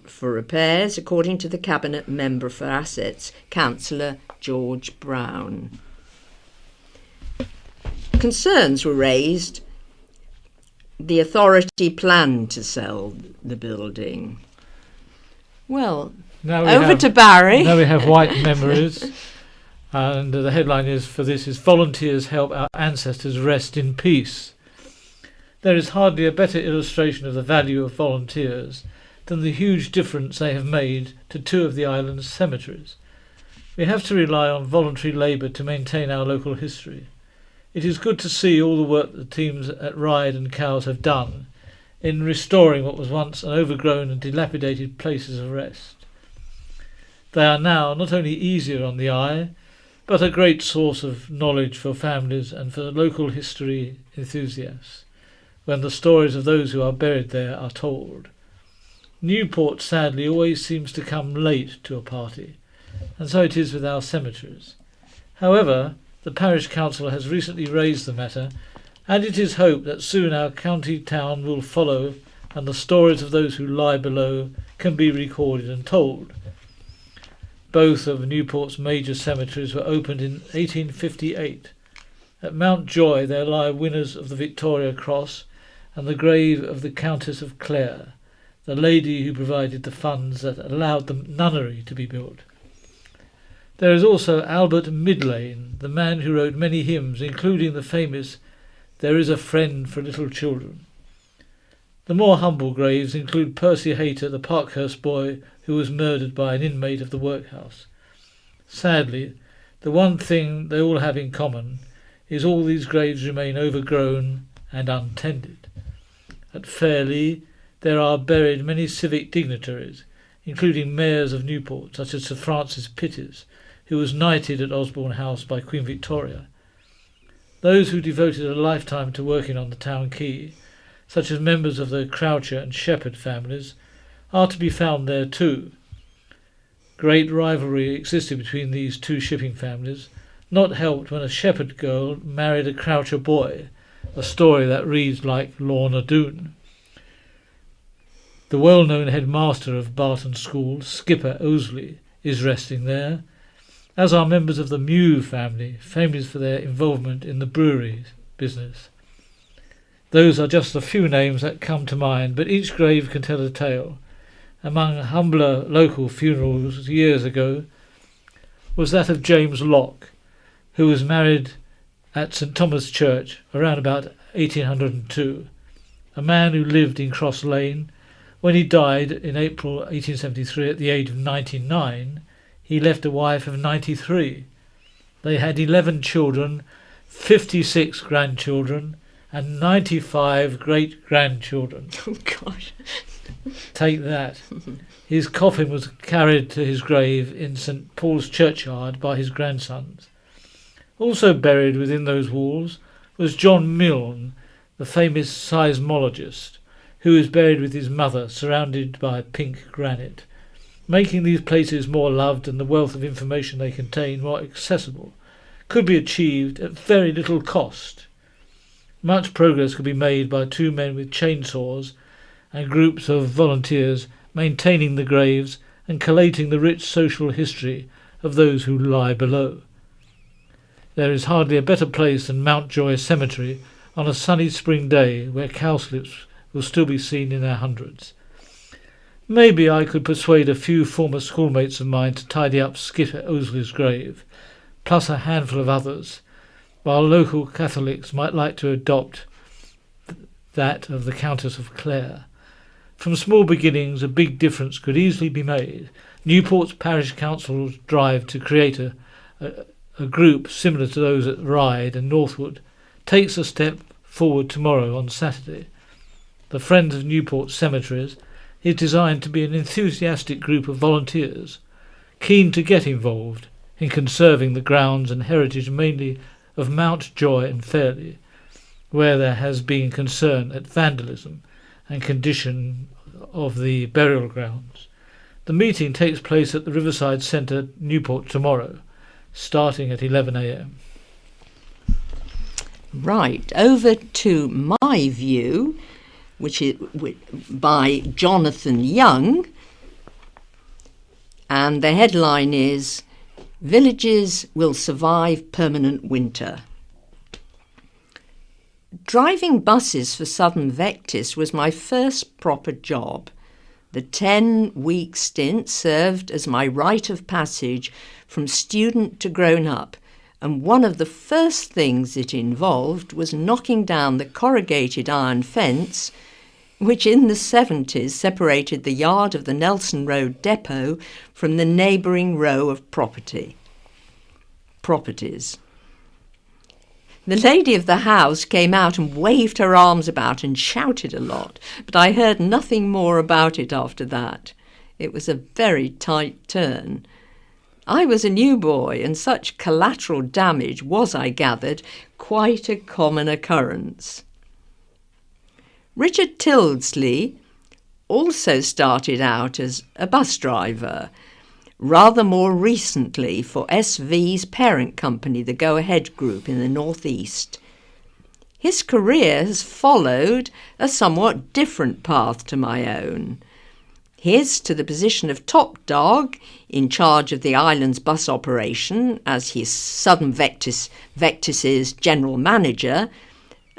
for repairs, according to the Cabinet Member for Assets, Councillor George Brown. Concerns were raised. The authority planned to sell the building. Well, over to Barry.
Now we have white memories, and the headline is Volunteers Help Our Ancestors Rest in Peace. There is hardly a better illustration of the value of volunteers than the huge difference they have made to two of the island's cemeteries. We have to rely on voluntary labour to maintain our local history. It is good to see all the work the teams at Ryde and Cowes have done in restoring what was once an overgrown and dilapidated places of rest. They are now not only easier on the eye, but a great source of knowledge for families and for local history enthusiasts, when the stories of those who are buried there are told. Newport sadly always seems to come late to a party, and so it is with our cemeteries. However, the parish council has recently raised the matter, and it is hoped that soon our county town will follow and the stories of those who lie below can be recorded and told. Both of Newport's major cemeteries were opened in 1858. At Mountjoy there lie winners of the Victoria Cross and the grave of the Countess of Clare, the lady who provided the funds that allowed the nunnery to be built. There is also Albert Midlane, the man who wrote many hymns, including the famous "There is a Friend for Little Children." The more humble graves include Percy Hayter, the Parkhurst boy who was murdered by an inmate of the workhouse. Sadly, the one thing they all have in common is all these graves remain overgrown and untended. At Fairlea there are buried many civic dignitaries, including mayors of Newport, such as Sir Francis Pittis, who was knighted at Osborne House by Queen Victoria. Those who devoted a lifetime to working on the town quay, such as members of the Croucher and Shepherd families, are to be found there too. Great rivalry existed between these two shipping families, not helped when a Shepherd girl married a Croucher boy, a story that reads like Lorna Doone. The well-known headmaster of Barton School, Skipper Oseley, is resting there, as are members of the Mew family, famous for their involvement in the brewery business. Those are just a few names that come to mind, but each grave can tell a tale. Among humbler local funerals years ago was that of James Locke, who was married at St Thomas Church around about 1802, a man who lived in Cross Lane. When he died in April 1873 at the age of 99, he left a wife of 93. They had 11 children, 56 grandchildren, and 95 great-grandchildren.
Oh, gosh.
Take that. His coffin was carried to his grave in St Paul's Churchyard by his grandsons. Also buried within those walls was John Milne, the famous seismologist, who is buried with his mother, surrounded by pink granite. Making these places more loved and the wealth of information they contain more accessible could be achieved at very little cost. Much progress could be made by 2 men with chainsaws and groups of volunteers maintaining the graves and collating the rich social history of those who lie below. There is hardly a better place than Mountjoy Cemetery on a sunny spring day where cowslips will still be seen in their hundreds. Maybe I could persuade a few former schoolmates of mine to tidy up Skipper Ousley's grave, plus a handful of others, while local Catholics might like to adopt that of the Countess of Clare. From small beginnings, a big difference could easily be made. Newport's Parish Council's drive to create a group similar to those at Ryde and Northwood takes a step forward tomorrow on Saturday. The Friends of Newport Cemeteries is designed to be an enthusiastic group of volunteers, keen to get involved in conserving the grounds and heritage mainly of Mountjoy and Fairley, where there has been concern at vandalism and condition of the burial grounds. The meeting takes place at the Riverside Centre, Newport, tomorrow, starting at 11 a.m.
Right, over to my view, which is by Jonathan Young, and the headline is "Villages Will Survive Permanent Winter." Driving buses for Southern Vectis was my first proper job. The 10-week stint served as my rite of passage from student to grown-up, and one of the first things it involved was knocking down the corrugated iron fence which in the 70s separated the yard of the Nelson Road depot from the neighbouring row of properties. The lady of the house came out and waved her arms about and shouted a lot, but I heard nothing more about it after that. It was a very tight turn. I was a new boy, and such collateral damage was, I gathered, quite a common occurrence. Richard Tildesley also started out as a bus driver, rather more recently for SV's parent company, the Go Ahead Group in the North East. His career has followed a somewhat different path to my own. His to the position of top dog in charge of the island's bus operation as his Southern Vectis's general manager,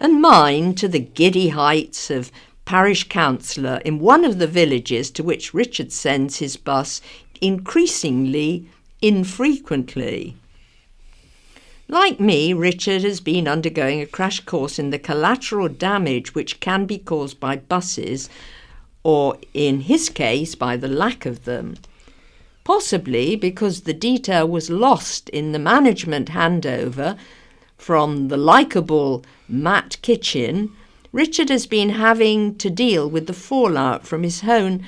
and mine to the giddy heights of parish councillor in one of the villages to which Richard sends his bus increasingly infrequently. Like me, Richard has been undergoing a crash course in the collateral damage which can be caused by buses, or in his case by the lack of them. Possibly because the detail was lost in the management handover from the likeable Matt Kitchen, Richard has been having to deal with the fallout from his own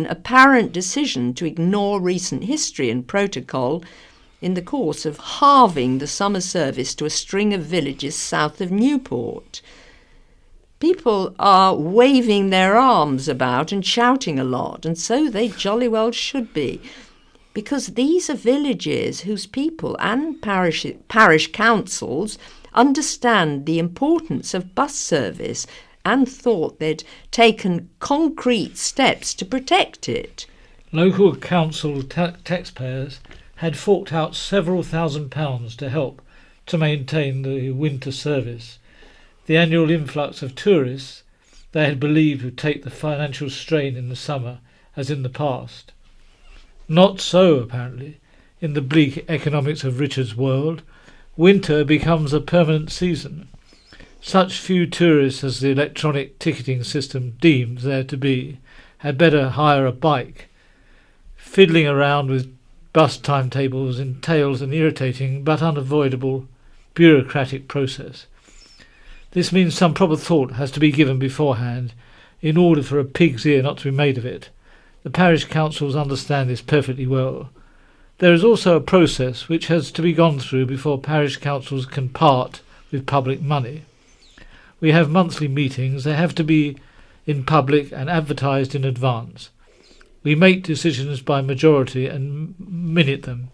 apparent decision to ignore recent history and protocol in the course of halving the summer service to a string of villages south of Newport. People are waving their arms about and shouting a lot, and so they jolly well should be, because these are villages whose people and parish councils understand the importance of bus service and thought they'd taken concrete steps to protect it.
Local council taxpayers had forked out several £1,000s to help to maintain the winter service. The annual influx of tourists they had believed would take the financial strain in the summer, as in the past. Not so, apparently, in the bleak economics of Richard's world. Winter becomes a permanent season. Such few tourists as the electronic ticketing system deems there to be had better hire a bike. Fiddling around with bus timetables entails an irritating but unavoidable bureaucratic process. This means some proper thought has to be given beforehand in order for a pig's ear not to be made of it. The parish councils understand this perfectly well. There is also a process which has to be gone through before parish councils can part with public money. We have monthly meetings. They have to be in public and advertised in advance. We make decisions by majority and minute them.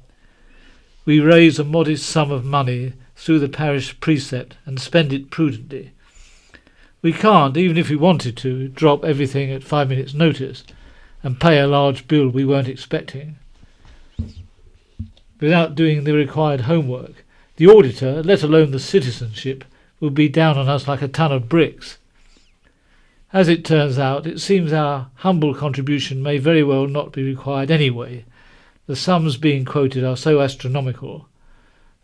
We raise a modest sum of money through the parish precept and spend it prudently. We can't, even if we wanted to, drop everything at 5 minutes' notice and pay a large bill we weren't expecting without doing the required homework. The auditor, let alone the citizenship, will be down on us like a ton of bricks. As it turns out, it seems our humble contribution may very well not be required anyway. The sums being quoted are so astronomical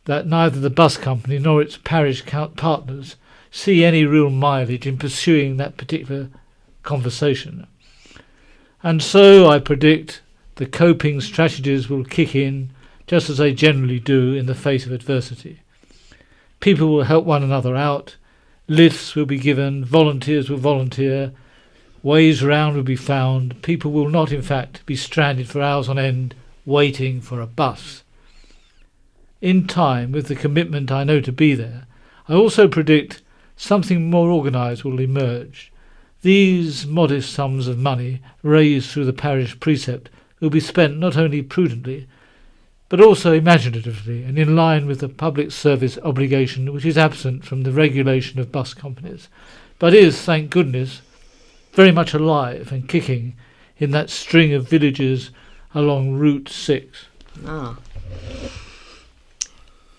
that neither the bus company nor its parish partners see any real mileage in pursuing that particular conversation. And so I predict the coping strategies will kick in just as they generally do in the face of adversity. People will help one another out, lifts will be given, volunteers will volunteer, ways around will be found, people will not in fact be stranded for hours on end waiting for a bus. In time, with the commitment I know to be there, I also predict something more organised will emerge. These modest sums of money raised through the parish precept will be spent not only prudently, but also imaginatively and in line with the public service obligation which is absent from the regulation of bus companies, but is, thank goodness, very much alive and kicking in that string of villages along Route 6.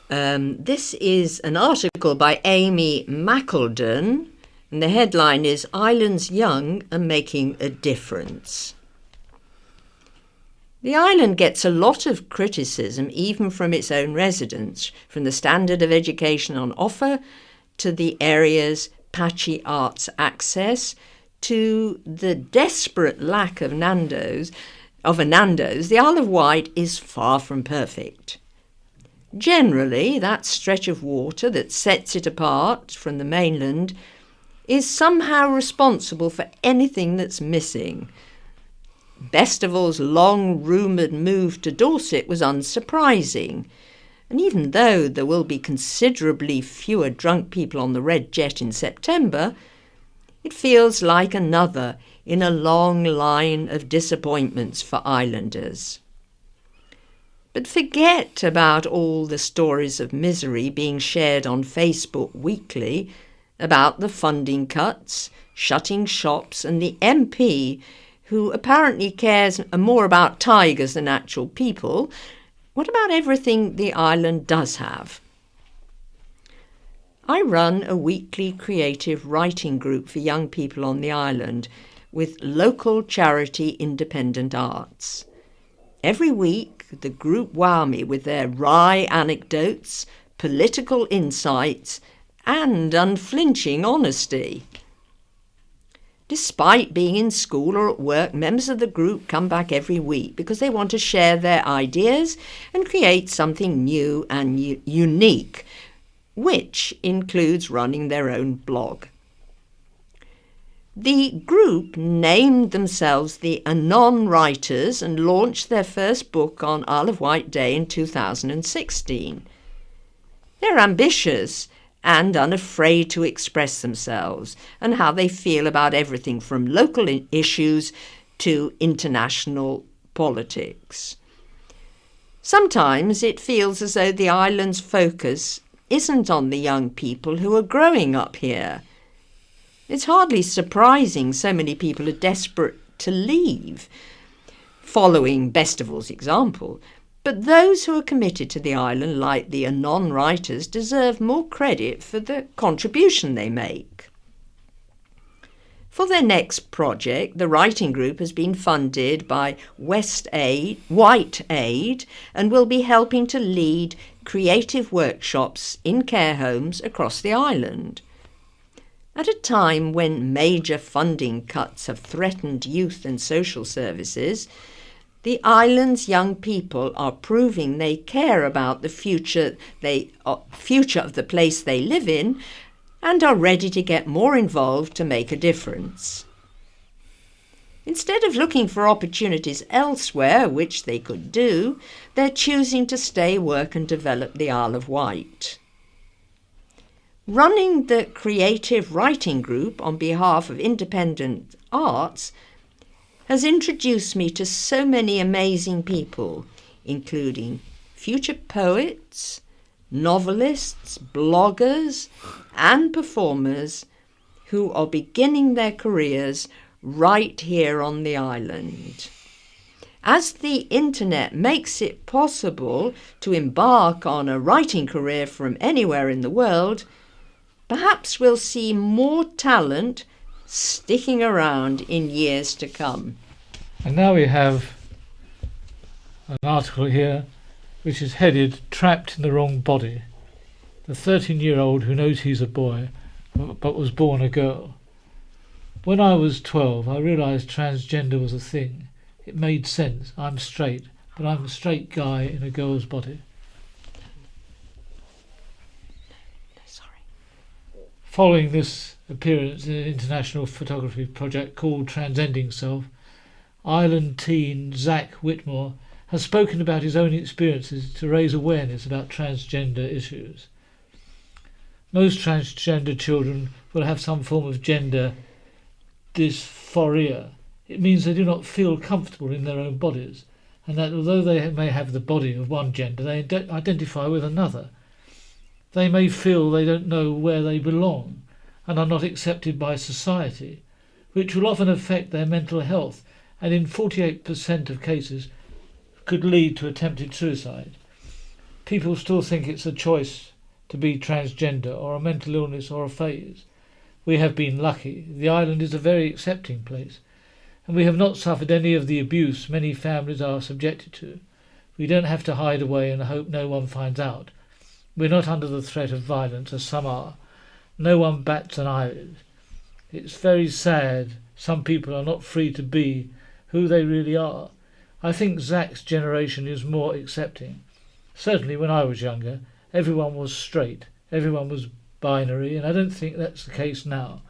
This is an article by Amy McElden, and the headline is "Islands Young are Making a Difference." The island gets a lot of criticism, even from its own residents, from the standard of education on offer to the area's patchy arts access to the desperate lack of a Nando's. The Isle of Wight is far from perfect. Generally, that stretch of water that sets it apart from the mainland is somehow responsible for anything that's missing. Bestival's long-rumoured move to Dorset was unsurprising, and even though there will be considerably fewer drunk people on the Red Jet in September, it feels like another in a long line of disappointments for islanders. But forget about all the stories of misery being shared on Facebook weekly about the funding cuts, shutting shops, and the MP, who apparently cares more about tigers than actual people. What about everything the island does have? I run a weekly creative writing group for young people on the island with local charity Independent Arts. Every week, the group wow me with their wry anecdotes, political insights, and unflinching honesty. Despite being in school or at work, members of the group come back every week because they want to share their ideas and create something new and unique, which includes running their own blog. The group named themselves the Anon Writers and launched their first book on Isle of Wight Day in 2016. They're ambitious and unafraid to express themselves and how they feel about everything from local issues to international politics. Sometimes it feels as though the island's focus isn't on the young people who are growing up here. It's hardly surprising so many people are desperate to leave, following Bestival's example. But those who are committed to the island, like the Anon Writers, deserve more credit for the contribution they make. For their next project, the writing group has been funded by Wight Aid and will be helping to lead creative workshops in care homes across the island. At a time when major funding cuts have threatened youth and social services, the island's young people are proving they care about the future of the place they live in and are ready to get more involved to make a difference. Instead of looking for opportunities elsewhere, which they could do, they're choosing to stay, work and develop the Isle of Wight. Running the creative writing group on behalf of independent arts has introduced me to so many amazing people, including future poets, novelists, bloggers, and performers who are beginning their careers right here on the island. As the internet makes it possible to embark on a writing career from anywhere in the world, perhaps we'll see more talent sticking around in years to come.
And now we have an article here which is headed "Trapped in the Wrong Body." The 13-year-old who knows he's a boy but was born a girl. When I was 12, I realised transgender was a thing. It made sense. I'm straight, but I'm a straight guy in a girl's body. Following this appearance in an international photography project called Transcending Self, Ireland teen Zach Whitmore has spoken about his own experiences to raise awareness about transgender issues. Most transgender children will have some form of gender dysphoria. It means they do not feel comfortable in their own bodies, and that although they may have the body of one gender, they identify with another. They may feel they don't know where they belong and are not accepted by society, which will often affect their mental health and in 48% of cases could lead to attempted suicide. People still think it's a choice to be transgender or a mental illness or a phase. We have been lucky. The island is a very accepting place, and we have not suffered any of the abuse many families are subjected to. We don't have to hide away and hope no one finds out. We're not under the threat of violence, as some are. No one bats an eyelid. It's very sad some people are not free to be who they really are. I think Zach's generation is more accepting. Certainly when I was younger, everyone was straight, everyone was binary, and I don't think that's the case now.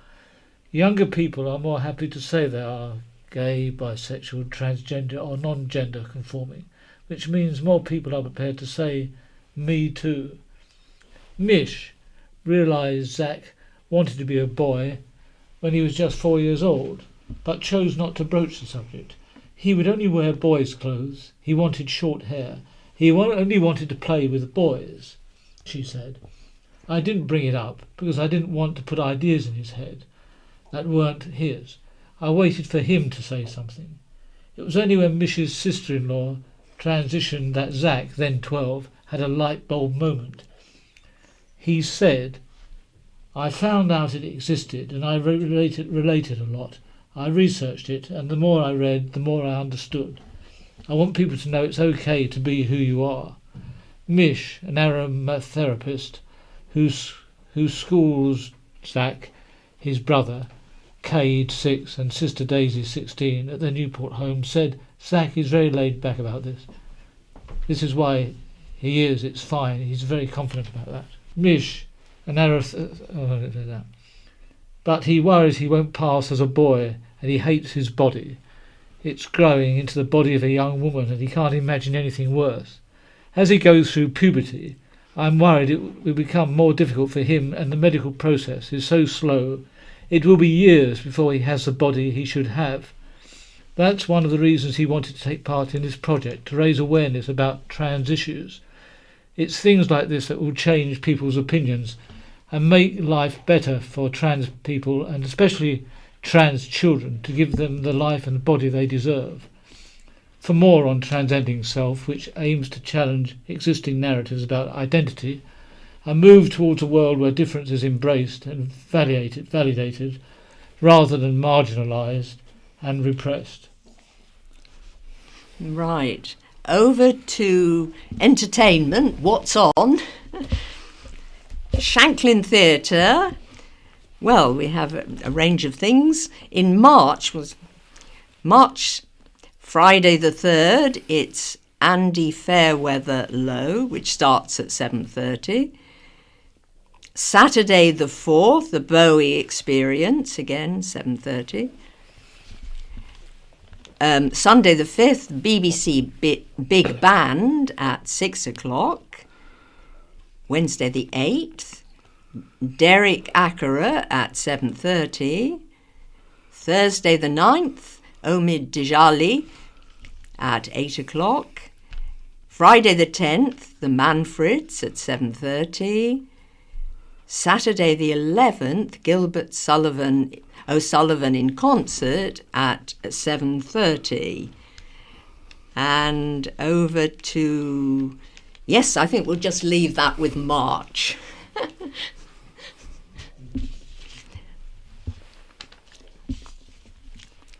Younger people are more happy to say they are gay, bisexual, transgender or non-gender conforming, which means more people are prepared to say, me too. Mish realised Zach wanted to be a boy when he was just 4 years old, but chose not to broach the subject. He would only wear boys' clothes. He wanted short hair. He only wanted to play with boys, she said. I didn't bring it up because I didn't want to put ideas in his head that weren't his. I waited for him to say something. It was only when Mish's sister-in-law transitioned that Zach, then 12, had a light bulb moment. He said, I found out it existed and I related a lot. I researched it, and the more I read, the more I understood. I want people to know it's okay to be who you are. Mish, an aromatherapist who schools Zach, his brother, Cade, 6, and sister Daisy, 16, at their Newport home, said Zach is very laid back about this. This is why he is, it's fine, he's very confident about that. Mish, but he worries he won't pass as a boy, and he hates his body. It's growing into the body of a young woman, and he can't imagine anything worse. As he goes through puberty, I'm worried it will become more difficult for him, and the medical process is so slow. It will be years before he has the body he should have. That's one of the reasons he wanted to take part in this project, to raise awareness about trans issues. It's things like this that will change people's opinions and make life better for trans people, and especially trans children, to give them the life and body they deserve. For more on Transcending Self, which aims to challenge existing narratives about identity and move towards a world where difference is embraced and validated rather than marginalised and repressed.
Right. Over to entertainment. What's on? Shanklin Theatre. Well, we have a range of things. In March, Friday the 3rd, it's Andy Fairweather Low, which starts at 7:30. Saturday the 4th, the Bowie Experience, again, 7:30. Sunday the 5th, BBC Big Band at 6 o'clock. Wednesday the 8th, Derek Akara at 7:30. Thursday the 9th, Omid Djali at 8 o'clock. Friday the 10th, the Manfreds at 7:30. Saturday the 11th, Gilbert O'Sullivan in concert at 7:30. And over to... Yes, I think we'll just leave that with March.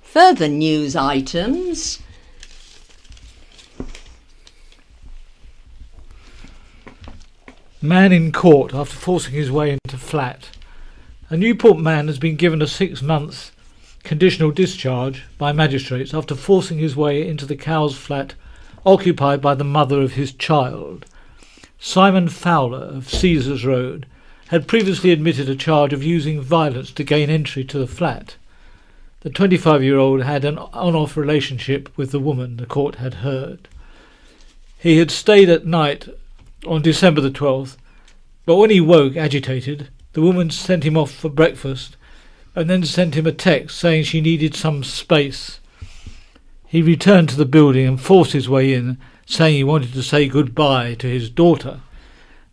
Further news items.
Man in court after forcing his way into flat. A Newport man has been given a 6-month conditional discharge by magistrates after forcing his way into the Cowes flat occupied by the mother of his child. Simon Fowler of Caesars Road had previously admitted a charge of using violence to gain entry to the flat. The 25-year-old had an on-off relationship with the woman, the court had heard. He had stayed at night on December the 12th, but when he woke agitated, the woman sent him off for breakfast and then sent him a text saying she needed some space. He returned to the building and forced his way in, saying he wanted to say goodbye to his daughter.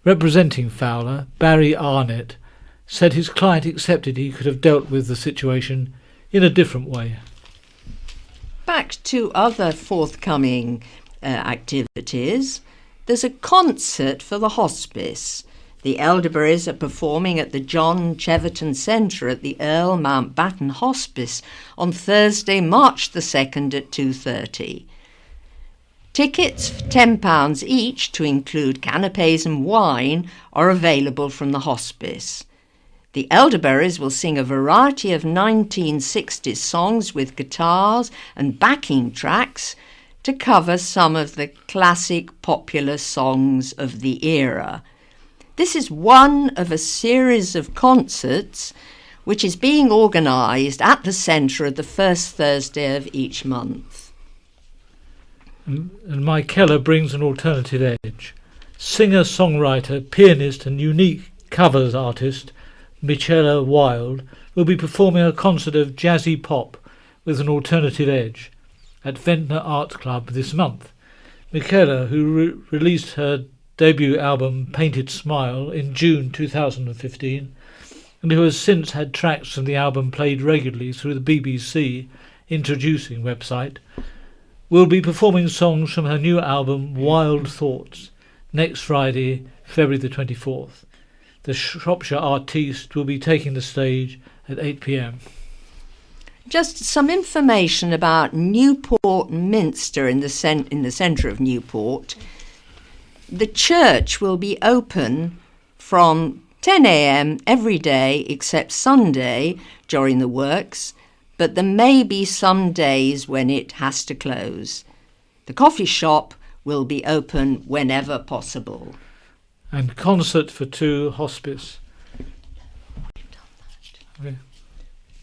Representing Fowler, Barry Arnett, said his client accepted he could have dealt with the situation in a different way.
Back to other forthcoming activities. There's a concert for the hospice. The Elderberries are performing at the John Cheverton Centre at the Earl Mountbatten Hospice on Thursday, March the 2nd at 2:30. Tickets for £10 each, to include canapés and wine, are available from the hospice. The Elderberries will sing a variety of 1960s songs with guitars and backing tracks to cover some of the classic popular songs of the era. This is one of a series of concerts which is being organised at the centre of the first Thursday of each month.
And Mike Keller brings an alternative edge. Singer, songwriter, pianist and unique covers artist Michela Wilde will be performing a concert of jazzy pop with an alternative edge at Ventnor Arts Club this month. Michela, who released her debut album Painted Smile in June 2015 and who has since had tracks from the album played regularly through the BBC Introducing website, will be performing songs from her new album Wild Thoughts next Friday, February the 24th. The Shropshire artiste will be taking the stage at 8 p.m.
Just some information about Newport Minster in the centre of Newport. The church will be open from 10 a.m. every day except Sunday during the works, but there may be some days when it has to close. The coffee shop will be open whenever possible.
And Concert for Two Hospice. Okay.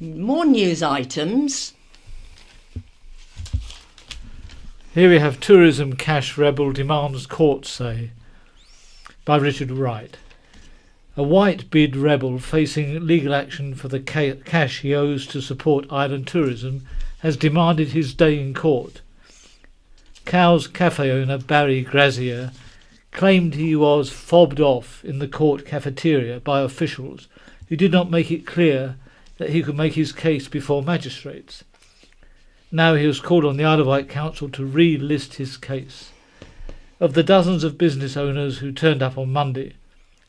More news items.
Here we have Tourism Cash Rebel Demands Court Say by Richard Wright. A white bid rebel facing legal action for the cash he owes to support island tourism has demanded his day in court. Cowes cafe owner Barry Grazier claimed he was fobbed off in the court cafeteria by officials who did not make it clear that he could make his case before magistrates. Now he has called on the Isle of Wight Council to relist his case. Of the dozens of business owners who turned up on Monday,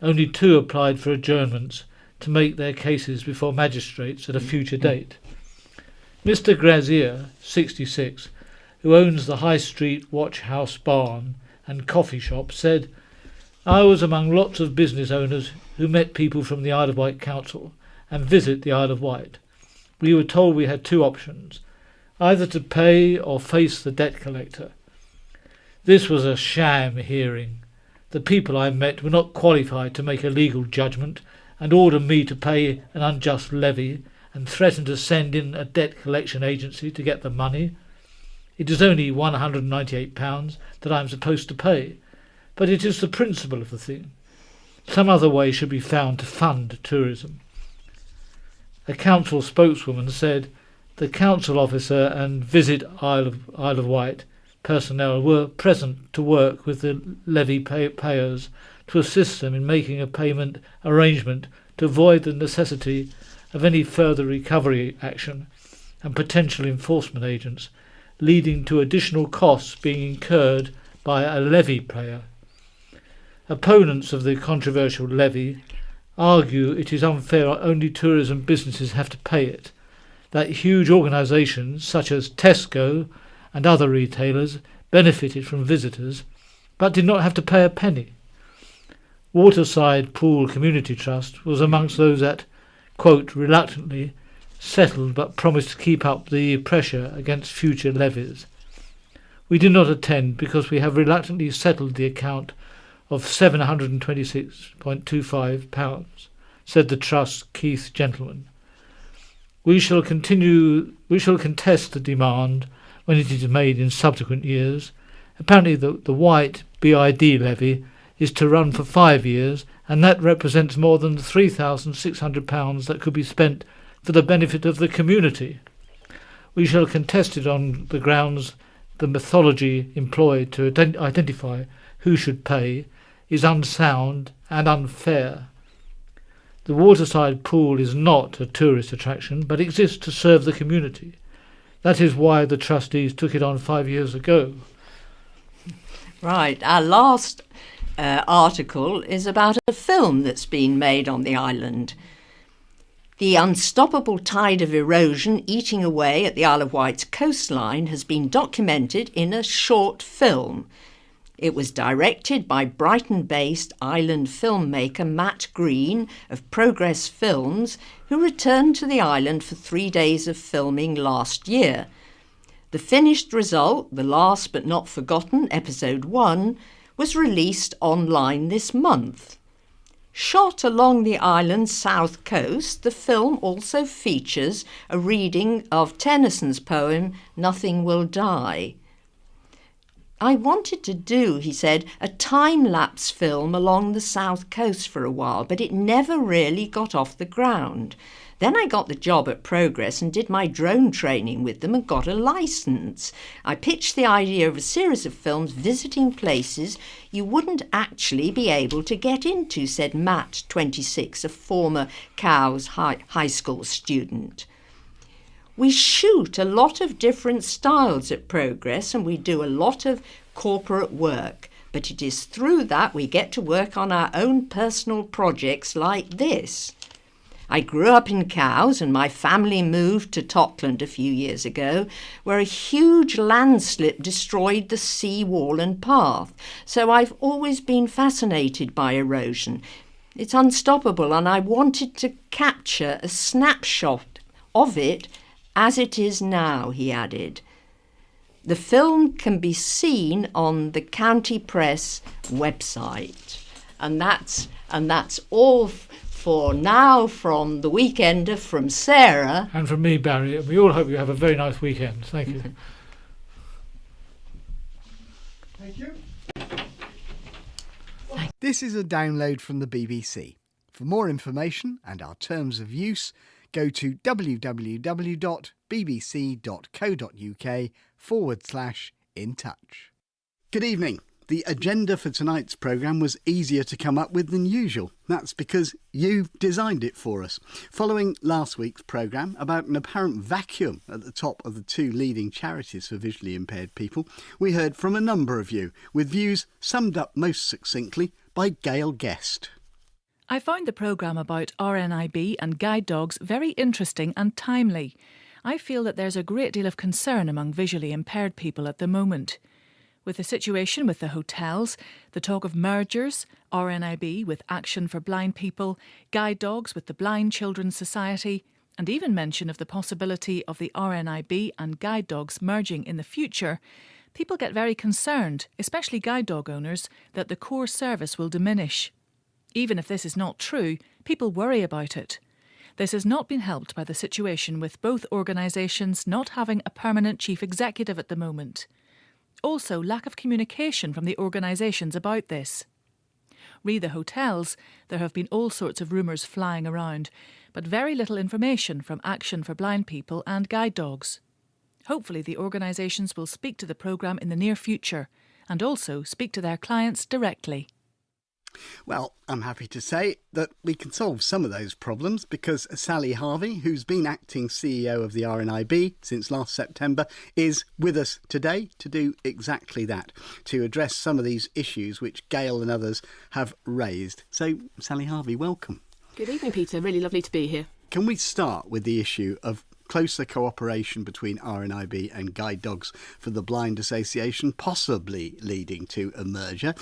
only 2 applied for adjournments to make their cases before magistrates at a future date. Mr. Grazier, 66, who owns the High Street Watch House Barn and coffee shop, said, "I was among lots of business owners who met people from the Isle of Wight Council and visit the Isle of Wight. We were told we had 2 options, either to pay or face the debt collector. This was a sham hearing. The people I met were not qualified to make a legal judgment and order me to pay an unjust levy and threaten to send in a debt collection agency to get the money. It is only £198 that I am supposed to pay, but it is the principle of the thing. Some other way should be found to fund tourism. A council spokeswoman said the council officer and Visit Isle of Wight personnel were present to work with the levy payers to assist them in making a payment arrangement to avoid the necessity of any further recovery action and potential enforcement agents, leading to additional costs being incurred by a levy payer. Opponents of the controversial levy argue it is unfair only tourism businesses have to pay it, that huge organisations such as Tesco and other retailers benefited from visitors but did not have to pay a penny. Waterside Pool Community Trust was amongst those that, quote, reluctantly settled but promised to keep up the pressure against future levies. We did not attend because we have reluctantly settled the account of £726.25, said the Trust's Keith Gentleman. We shall contest the demand when it is made in subsequent years. Apparently the White BID levy is to run for 5 years, and that represents more than £3,600 that could be spent for the benefit of the community. We shall contest it on the grounds the methodology employed to identify who should pay is unsound and unfair. The waterside pool is not a tourist attraction, but exists to serve the community. That is why the trustees took it on 5 years ago.
Right, our last article is about a film that's been made on the island. The unstoppable tide of erosion eating away at the Isle of Wight's coastline has been documented in a short film. It was directed by Brighton-based island filmmaker Matt Green of Progress Films, who returned to the island for 3 days of filming last year. The finished result, The Last But Not Forgotten, Episode 1, was released online this month. Shot along the island's south coast, the film also features a reading of Tennyson's poem Nothing Will Die. I wanted to do, he said, a time-lapse film along the south coast for a while, but it never really got off the ground. Then I got the job at Progress and did my drone training with them and got a licence. I pitched the idea of a series of films visiting places you wouldn't actually be able to get into, said Matt, 26, a former Cowes High School student. We shoot a lot of different styles at Progress and we do a lot of corporate work, but it is through that we get to work on our own personal projects like this. I grew up in Cowes and my family moved to Totland a few years ago, where a huge landslip destroyed the sea wall and path. So I've always been fascinated by erosion. It's unstoppable and I wanted to capture a snapshot of it as it is now, he added. The film can be seen on the County Press website. And that's all for now from The Weekender, from Sarah.
And from me, Barry. We all hope you have a very nice weekend. Thank you.
Thank you.
This is a download from the BBC. For more information and our terms of use, go to www.bbc.co.uk/in-touch. Good evening. The agenda for tonight's programme was easier to come up with than usual. That's because you designed it for us. Following last week's programme about an apparent vacuum at the top of the two leading charities for visually impaired people, we heard from a number of you, with views summed up most succinctly by Gail Guest.
I found the programme about RNIB and guide dogs very interesting and timely. I feel that there's a great deal of concern among visually impaired people at the moment. With the situation with the hotels, the talk of mergers, RNIB with Action for Blind People, guide dogs with the Blind Children's Society, and even mention of the possibility of the RNIB and guide dogs merging in the future, people get very concerned, especially guide dog owners, that the core service will diminish. Even if this is not true, people worry about it. This has not been helped by the situation with both organisations not having a permanent chief executive at the moment. Also, lack of communication from the organisations about this. Re the hotels, there have been all sorts of rumours flying around, but very little information from Action for Blind People and guide dogs. Hopefully the organisations will speak to the programme in the near future and also speak to their clients directly.
Well, I'm happy to say that we can solve some of those problems because Sally Harvey, who's been acting CEO of the RNIB since last September, is with us today to do exactly that, to address some of these issues which Gail and others have raised. So, Sally Harvey, welcome.
Good evening, Peter. Really lovely to be here.
Can we start with the issue of closer cooperation between RNIB and Guide Dogs for the Blind Association, possibly leading to a merger?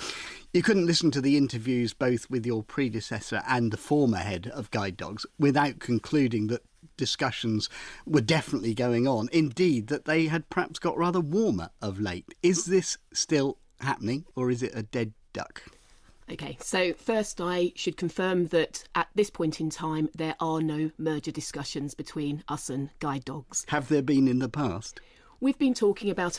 You couldn't listen to the interviews both with your predecessor and the former head of Guide Dogs without concluding that discussions were definitely going on. Indeed, that they had perhaps got rather warmer of late. Is this still happening or is it a dead duck?
OK, so first I should confirm that at this point in time there are no merger discussions between us and Guide Dogs.
Have there been in the past?
We've been talking about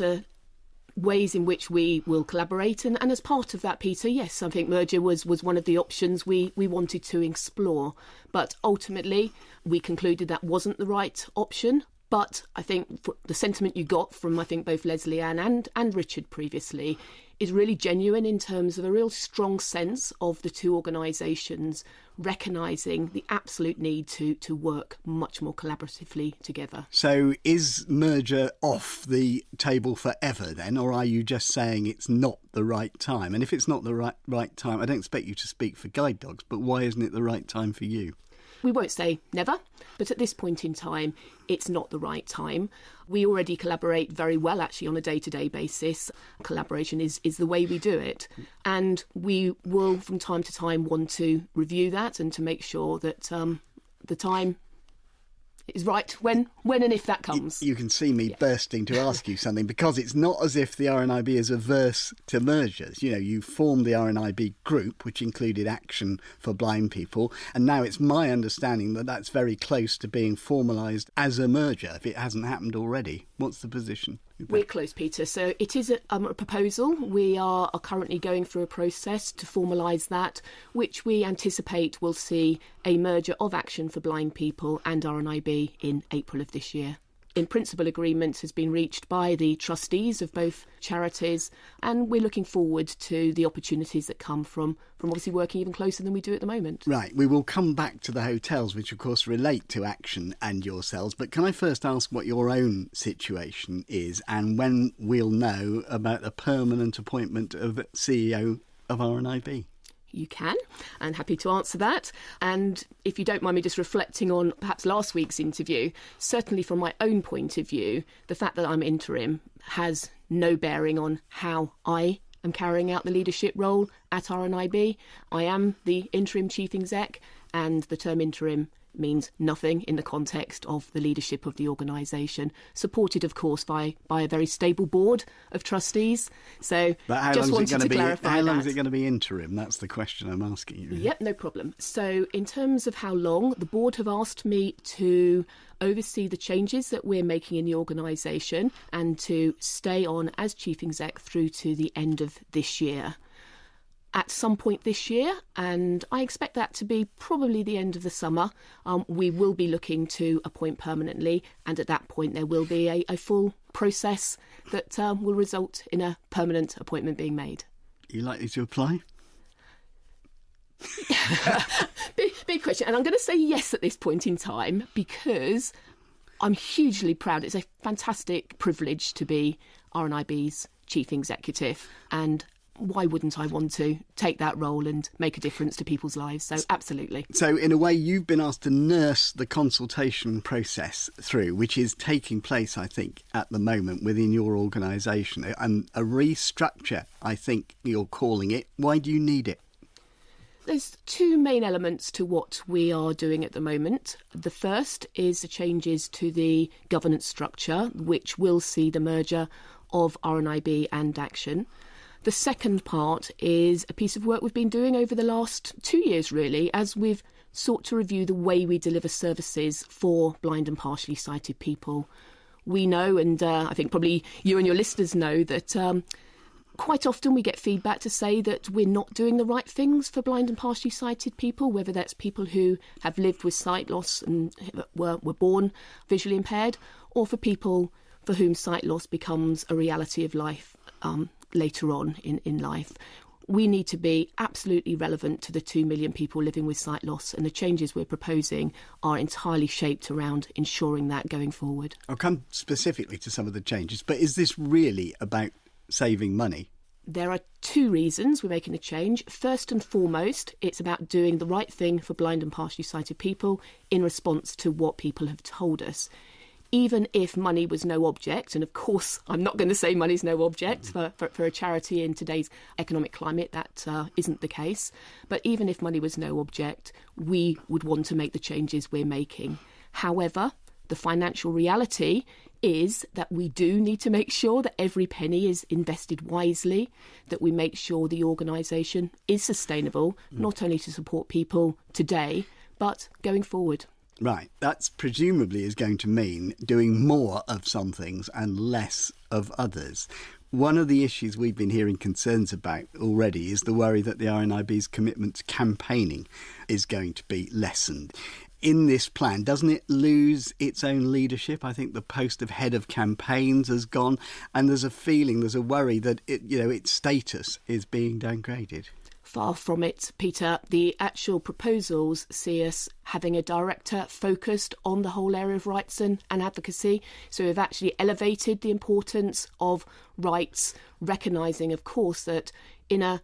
ways in which we will collaborate and as part of that, Peter, yes, I think merger was one of the options we wanted to explore. But ultimately we concluded that wasn't the right option. But I think the sentiment you got from, I think, both Leslie Ann and Richard previously is really genuine in terms of a real strong sense of the two organisations recognising the absolute need to work much more collaboratively together.
So is merger off the table forever then, or are you just saying it's not the right time? And if it's not the right time, I don't expect you to speak for Guide Dogs, but why isn't it the right time for you?
We won't say never, but at this point in time, it's not the right time. We already collaborate very well, actually, on a day-to-day basis. Collaboration is the way we do it. And we will, from time to time, want to review that and to make sure that the time is right when and if that comes.
You can see me bursting to ask you something because it's not as if the RNIB is averse to mergers. You know, you formed the RNIB group, which included Action for Blind People, and now it's my understanding that that's very close to being formalised as a merger, if it hasn't happened already. What's the position?
We're close, Peter. So it is a proposal. We are currently going through a process to formalise that, which we anticipate will see a merger of Action for Blind People and RNIB in April of this year. In principle, agreement has been reached by the trustees of both charities, and we're looking forward to the opportunities that come from obviously working even closer than we do at the moment.
Right, we will come back to the hotels, which of course relate to Action and yourselves, but can I first ask what your own situation is and when we'll know about a permanent appointment of CEO of RNIB?
You can, and happy to answer that. And if you don't mind me just reflecting on perhaps last week's interview, certainly from my own point of view, the fact that I'm interim has no bearing on how I am carrying out the leadership role at RNIB. I am the interim chief exec, and the term interim means nothing in the context of the leadership of the organisation, supported of course by a very stable board of trustees. So just wanted to clarify that.
How long is it going to be interim? That's the question I'm asking you.
Yep, no problem. So in terms of how long, the board have asked me to oversee the changes that we're making in the organisation and to stay on as chief exec through to the end of this year. At some point this year, and I expect that to be probably the end of the summer, we will be looking to appoint permanently, and at that point there will be a full process that will result in a permanent appointment being made.
Are you likely to apply?
Big question, and I'm going to say yes at this point in time because I'm hugely proud. It's a fantastic privilege to be RNIB's chief executive, and why wouldn't I want to take that role and make a difference to people's lives? So absolutely. So
in a way, you've been asked to nurse the consultation process through, which is taking place, I think, at the moment within your organisation. And a restructure, I think you're calling it. Why do you need it?
There's two main elements to what we are doing at the moment. The first is the changes to the governance structure, which will see the merger of RNIB and Action. The second part is a piece of work we've been doing over the last 2 years, really, as we've sought to review the way we deliver services for blind and partially sighted people. We know, and I think probably you and your listeners know, that Quite often we get feedback to say that we're not doing the right things for blind and partially sighted people, whether that's people who have lived with sight loss and were born visually impaired, or for people for whom sight loss becomes a reality of life later on in life. We need to be absolutely relevant to the 2 million people living with sight loss, and the changes we're proposing are entirely shaped around ensuring that going forward.
I'll come specifically to some of the changes, but is this really about saving money?
There are 2 reasons we're making a change. First and foremost, it's about doing the right thing for blind and partially sighted people in response to what people have told us. Even if money was no object, and of course I'm not going to say money's no object for a charity in today's economic climate, that isn't the case, but even if money was no object, we would want to make the changes we're making. However, the financial reality is that we do need to make sure that every penny is invested wisely, that we make sure the organisation is sustainable, not only to support people today, but going forward.
Right, that's presumably is going to mean doing more of some things and less of others. One of the issues we've been hearing concerns about already is the worry that the RNIB's commitment to campaigning is going to be lessened. In this plan, doesn't it lose its own leadership? I think the post of head of campaigns has gone, and there's a worry that its status is being downgraded.
Far from it, Peter. The actual proposals see us having a director focused on the whole area of rights and advocacy. So we've actually elevated the importance of rights, recognising, of course, that in a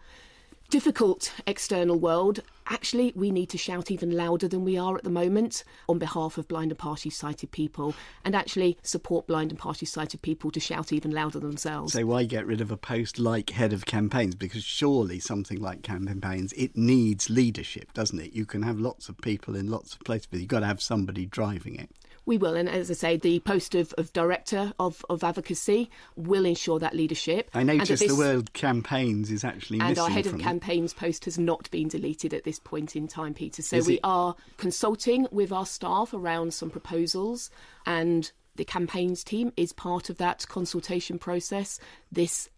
difficult external world, actually we need to shout even louder than we are at the moment on behalf of blind and partially sighted people, and actually support blind and partially sighted people to shout even louder themselves.
So why get rid of a post like head of campaigns? Because surely something like campaigns, it needs leadership, doesn't it? You can have lots of people in lots of places, but you've got to have somebody driving it.
We will, and as I say, the post of director of advocacy will ensure that leadership.
I noticed the word campaigns is actually missing.
And our head of
from
campaigns post has not been deleted at this point in time, Peter. So
Is
we
it-
are consulting with our staff around some proposals, and the campaigns team is part of that consultation process. This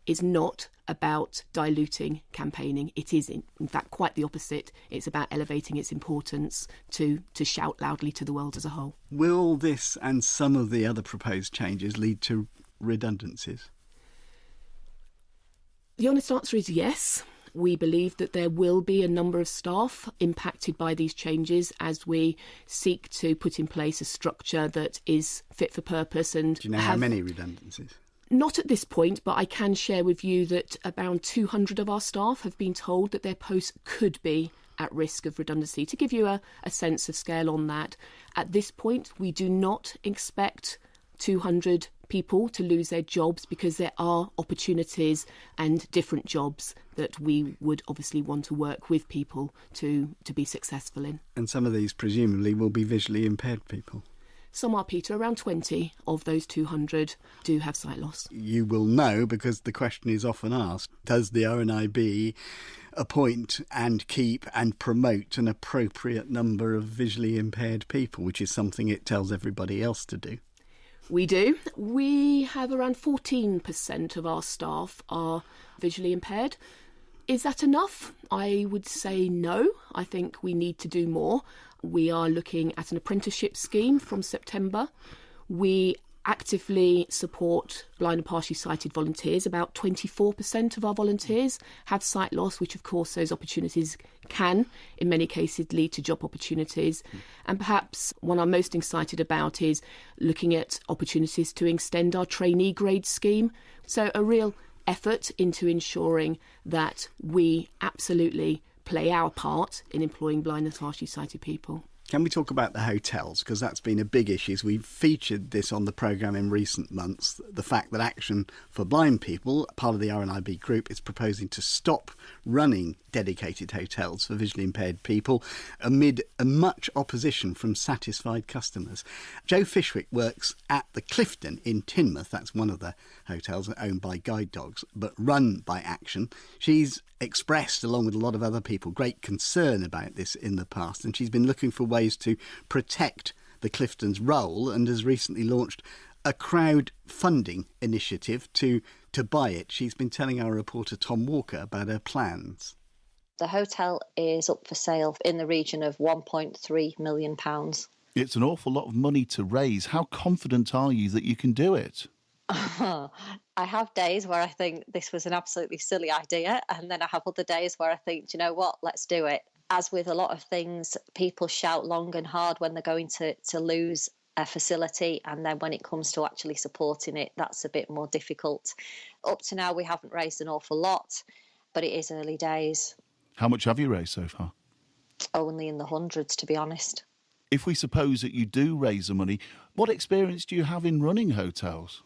is not about diluting campaigning. It is, in fact, quite the opposite. It's about elevating its importance to shout loudly to the world as a whole.
Will this and some of the other proposed changes lead to redundancies?
The honest answer is yes. We believe that there will be a number of staff impacted by these changes as we seek to put in place a structure that is fit for purpose. And
Do you know how many redundancies?
Not at this point, but I can share with you that around 200 of our staff have been told that their posts could be at risk of redundancy. To give you a sense of scale on that, at this point, we do not expect 200 people to lose their jobs, because there are opportunities and different jobs that we would obviously want to work with people to be successful in.
And some of these presumably will be visually impaired people.
Some are, Peter. Around 20 of those 200 do have sight loss.
You will know, because the question is often asked, does the RNIB appoint and keep and promote an appropriate number of visually impaired people, which is something it tells everybody else to do?
We do. We have around 14% of our staff are visually impaired. Is that enough? I would say no. I think we need to do more. We are looking at an apprenticeship scheme from September. We actively support blind and partially sighted volunteers. About 24% of our volunteers have sight loss, which of course those opportunities can, in many cases, lead to job opportunities. And perhaps one I'm most excited about is looking at opportunities to extend our trainee grade scheme. So a real effort into ensuring that we absolutely play our part in employing blind and partially sighted people.
Can we talk about the hotels? Because that's been a big issue. We've featured this on the programme in recent months, the fact that Action for Blind People, part of the RNIB group, is proposing to stop running dedicated hotels for visually impaired people amid much opposition from satisfied customers. Jo Fishwick works at the Clifton in Teignmouth. That's one of the hotels owned by Guide Dogs, but run by Action. She's expressed, along with a lot of other people, great concern about this in the past, and she's been looking for ways to protect the Clifton's role, and has recently launched a crowdfunding initiative to to buy it. She's been telling our reporter Tom Walker about her plans.
The hotel is up for sale in the region of £1.3 million.
It's an awful lot of money to raise. How confident are you that you can do it?
I have days where I think this was an absolutely silly idea, and then I have other days where I think, do you know what, let's do it. As with a lot of things, people shout long and hard when they're going to lose a facility, and then when it comes to actually supporting it, that's a bit more difficult. Up to now, we haven't raised an awful lot, but it is early days.
How much have you raised so far?
Only in the hundreds, to be honest.
If we suppose that you do raise the money, what experience do you have in running hotels?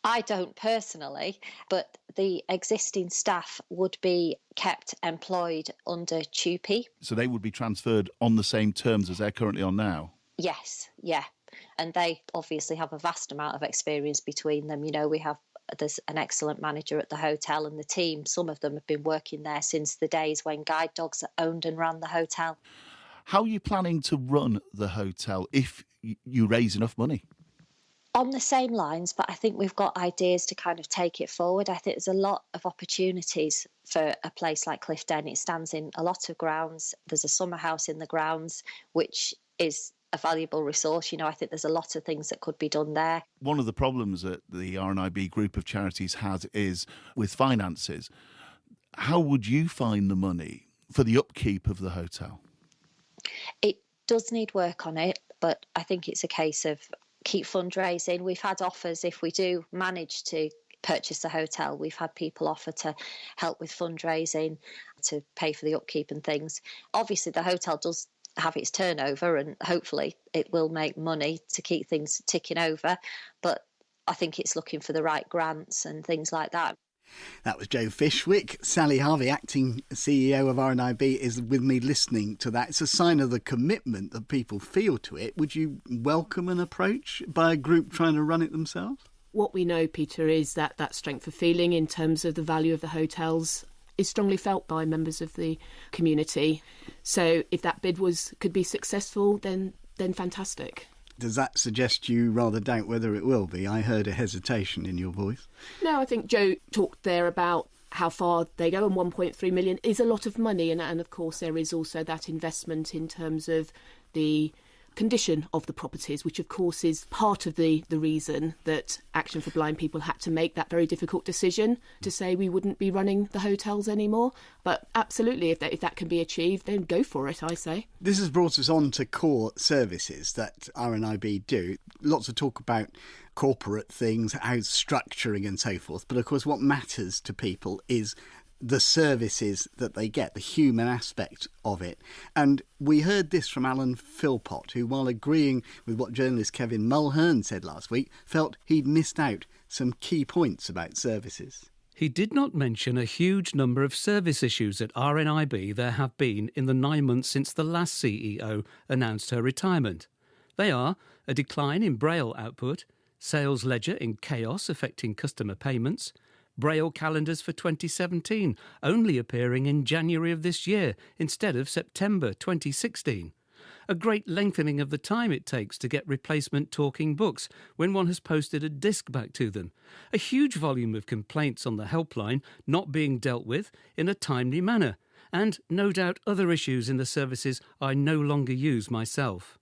I don't personally, but the existing staff would be kept employed under TUPE.
So they would be transferred on the same terms as they're currently on now?
Yes, yeah. And they obviously have a vast amount of experience between them. You know, there's an excellent manager at the hotel, and the team, some of them have been working there since the days when Guide Dogs owned and ran the hotel.
How are you planning to run the hotel if you raise enough money?
On the same lines, but I think we've got ideas to kind of take it forward. I think there's a lot of opportunities for a place like Clifden. It stands in a lot of grounds. There's a summer house in the grounds, which is a valuable resource. You know, I think there's a lot of things that could be done there.
One of the problems that the RNIB group of charities has is with finances. How would you find the money for the upkeep of the hotel?
It does need work on it, but I think it's a case of keep fundraising. We've had offers, if we do manage to purchase the hotel, we've had people offer to help with fundraising, to pay for the upkeep and things. Obviously, the hotel does have its turnover, and hopefully it will make money to keep things ticking over. But I think it's looking for the right grants and things like that.
That was Joe Fishwick. Sally Harvey, acting CEO of RNIB, is with me listening to that. It's a sign of the commitment that people feel to it. Would you welcome an approach by a group trying to run it themselves?
What we know, Peter, is that strength of feeling in terms of the value of the hotels is strongly felt by members of the community. So if that bid could be successful, then fantastic.
Does that suggest you rather doubt whether it will be? I heard a hesitation in your voice.
No, I think Joe talked there about how far they go, and 1.3 million is a lot of money. And of course, there is also that investment in terms of the condition of the properties, which of course is part of the reason that Action for Blind People had to make that very difficult decision to say we wouldn't be running the hotels anymore. But absolutely, if that can be achieved, then go for it, I say.
This has brought us on to core services that RNIB do. Lots of talk about corporate things, how structuring and so forth. But of course, what matters to people is the services that they get, the human aspect of it. And we heard this from Alan Philpott, who, while agreeing with what journalist Kevin Mulhern said last week, felt he'd missed out some key points about services.
He did not mention a huge number of service issues at RNIB there have been in the 9 months since the last CEO announced her retirement. They are a decline in Braille output, sales ledger in chaos affecting customer payments, Braille calendars for 2017 only appearing in January of this year instead of September 2016. A great lengthening of the time it takes to get replacement talking books when one has posted a disc back to them. A huge volume of complaints on the helpline not being dealt with in a timely manner. And no doubt other issues in the services I no longer use myself.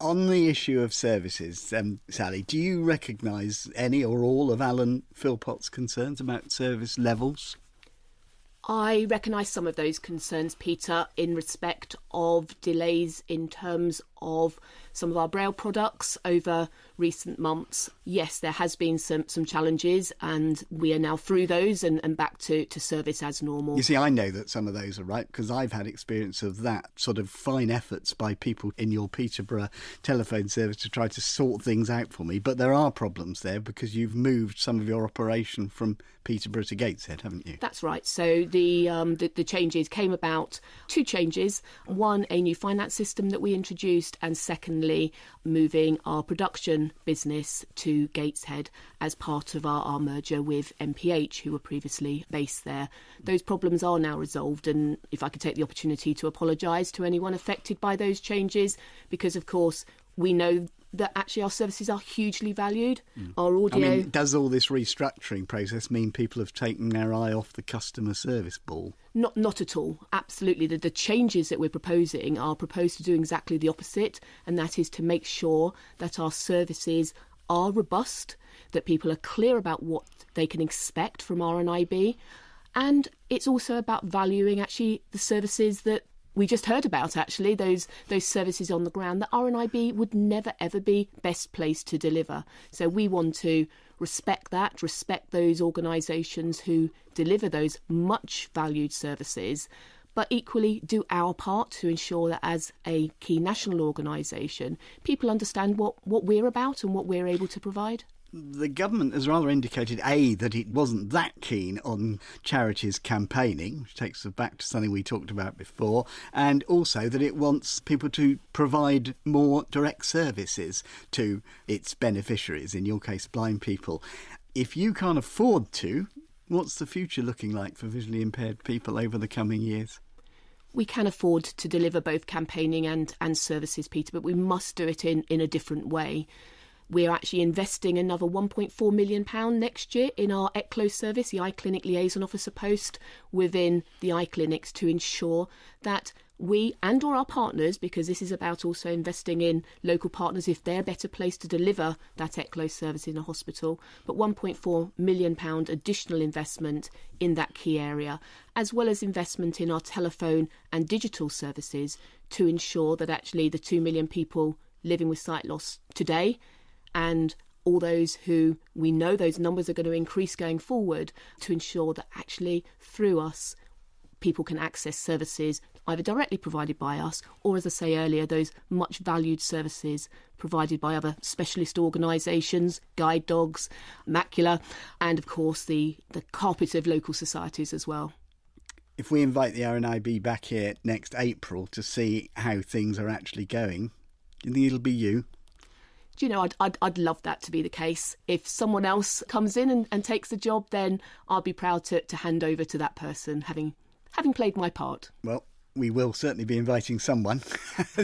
On the issue of services, Sally, do you recognise any or all of Alan Philpott's concerns about service levels?
I recognise some of those concerns, Peter, in respect of delays in terms of some of our Braille products over recent months. Yes, there has been some challenges, and we are now through those and back to service as normal.
You see, I know that some of those are right because I've had experience of that sort of fine efforts by people in your Peterborough telephone service to try to sort things out for me. But there are problems there because you've moved some of your operation from Peterborough to Gateshead, haven't you?
That's right. So the changes came about, two changes. One, a new finance system that we introduced, and secondly, moving our production business to Gateshead as part of our merger with MPH, who were previously based there. Those problems are now resolved, and if I could take the opportunity to apologise to anyone affected by those changes, because of course we know that actually our services are hugely valued. Our audio...
I mean, does all this restructuring process mean people have taken their eye off the customer service ball?
Not at all. Absolutely. The changes that we're proposing are proposed to do exactly the opposite, and that is to make sure that our services are robust, that people are clear about what they can expect from RNIB, and it's also about valuing actually the services that we just heard about, actually, those services on the ground that RNIB would never, ever be best placed to deliver. So we want to respect those organisations who deliver those much valued services, but equally do our part to ensure that as a key national organisation, people understand what we're about and what we're able to provide.
The government has rather indicated, A, that it wasn't that keen on charities campaigning, which takes us back to something we talked about before, and also that it wants people to provide more direct services to its beneficiaries, in your case, blind people. If you can't afford to, what's the future looking like for visually impaired people over the coming years?
We can afford to deliver both campaigning and services, Peter, but we must do it in a different way. We're actually investing another £1.4 million next year in our ECLO service, the iClinic Liaison Officer post within the iClinics, to ensure that we and or our partners, because this is about also investing in local partners if they're better placed to deliver that ECLO service in a hospital, but £1.4 million additional investment in that key area, as well as investment in our telephone and digital services to ensure that actually the 2 million people living with sight loss today, and all those who we know those numbers are going to increase going forward, to ensure that actually through us people can access services either directly provided by us or, as I say earlier, those much valued services provided by other specialist organisations, guide dogs, Macula, and of course the carpet of local societies as well.
If we invite the RNIB back here next April to see how things are actually going, do you think it'll be you?
Do you know, I'd love that to be the case. If someone else comes in and takes the job, then I'll be proud to hand over to that person, having played my part.
Well, we will certainly be inviting someone.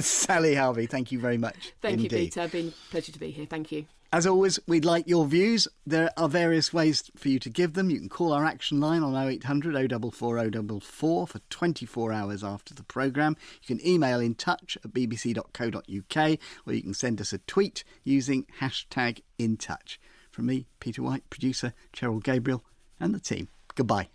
Sally Harvey, thank you very much.
Thank you, Peter. It's been a pleasure to be here. Thank you.
As always, we'd like your views. There are various ways for you to give them. You can call our action line on 0800 044 044 for 24 hours after the programme. You can email in touch@bbc.co.uk, or you can send us a tweet using #InTouch. From me, Peter White, producer Cheryl Gabriel, and the team. Goodbye.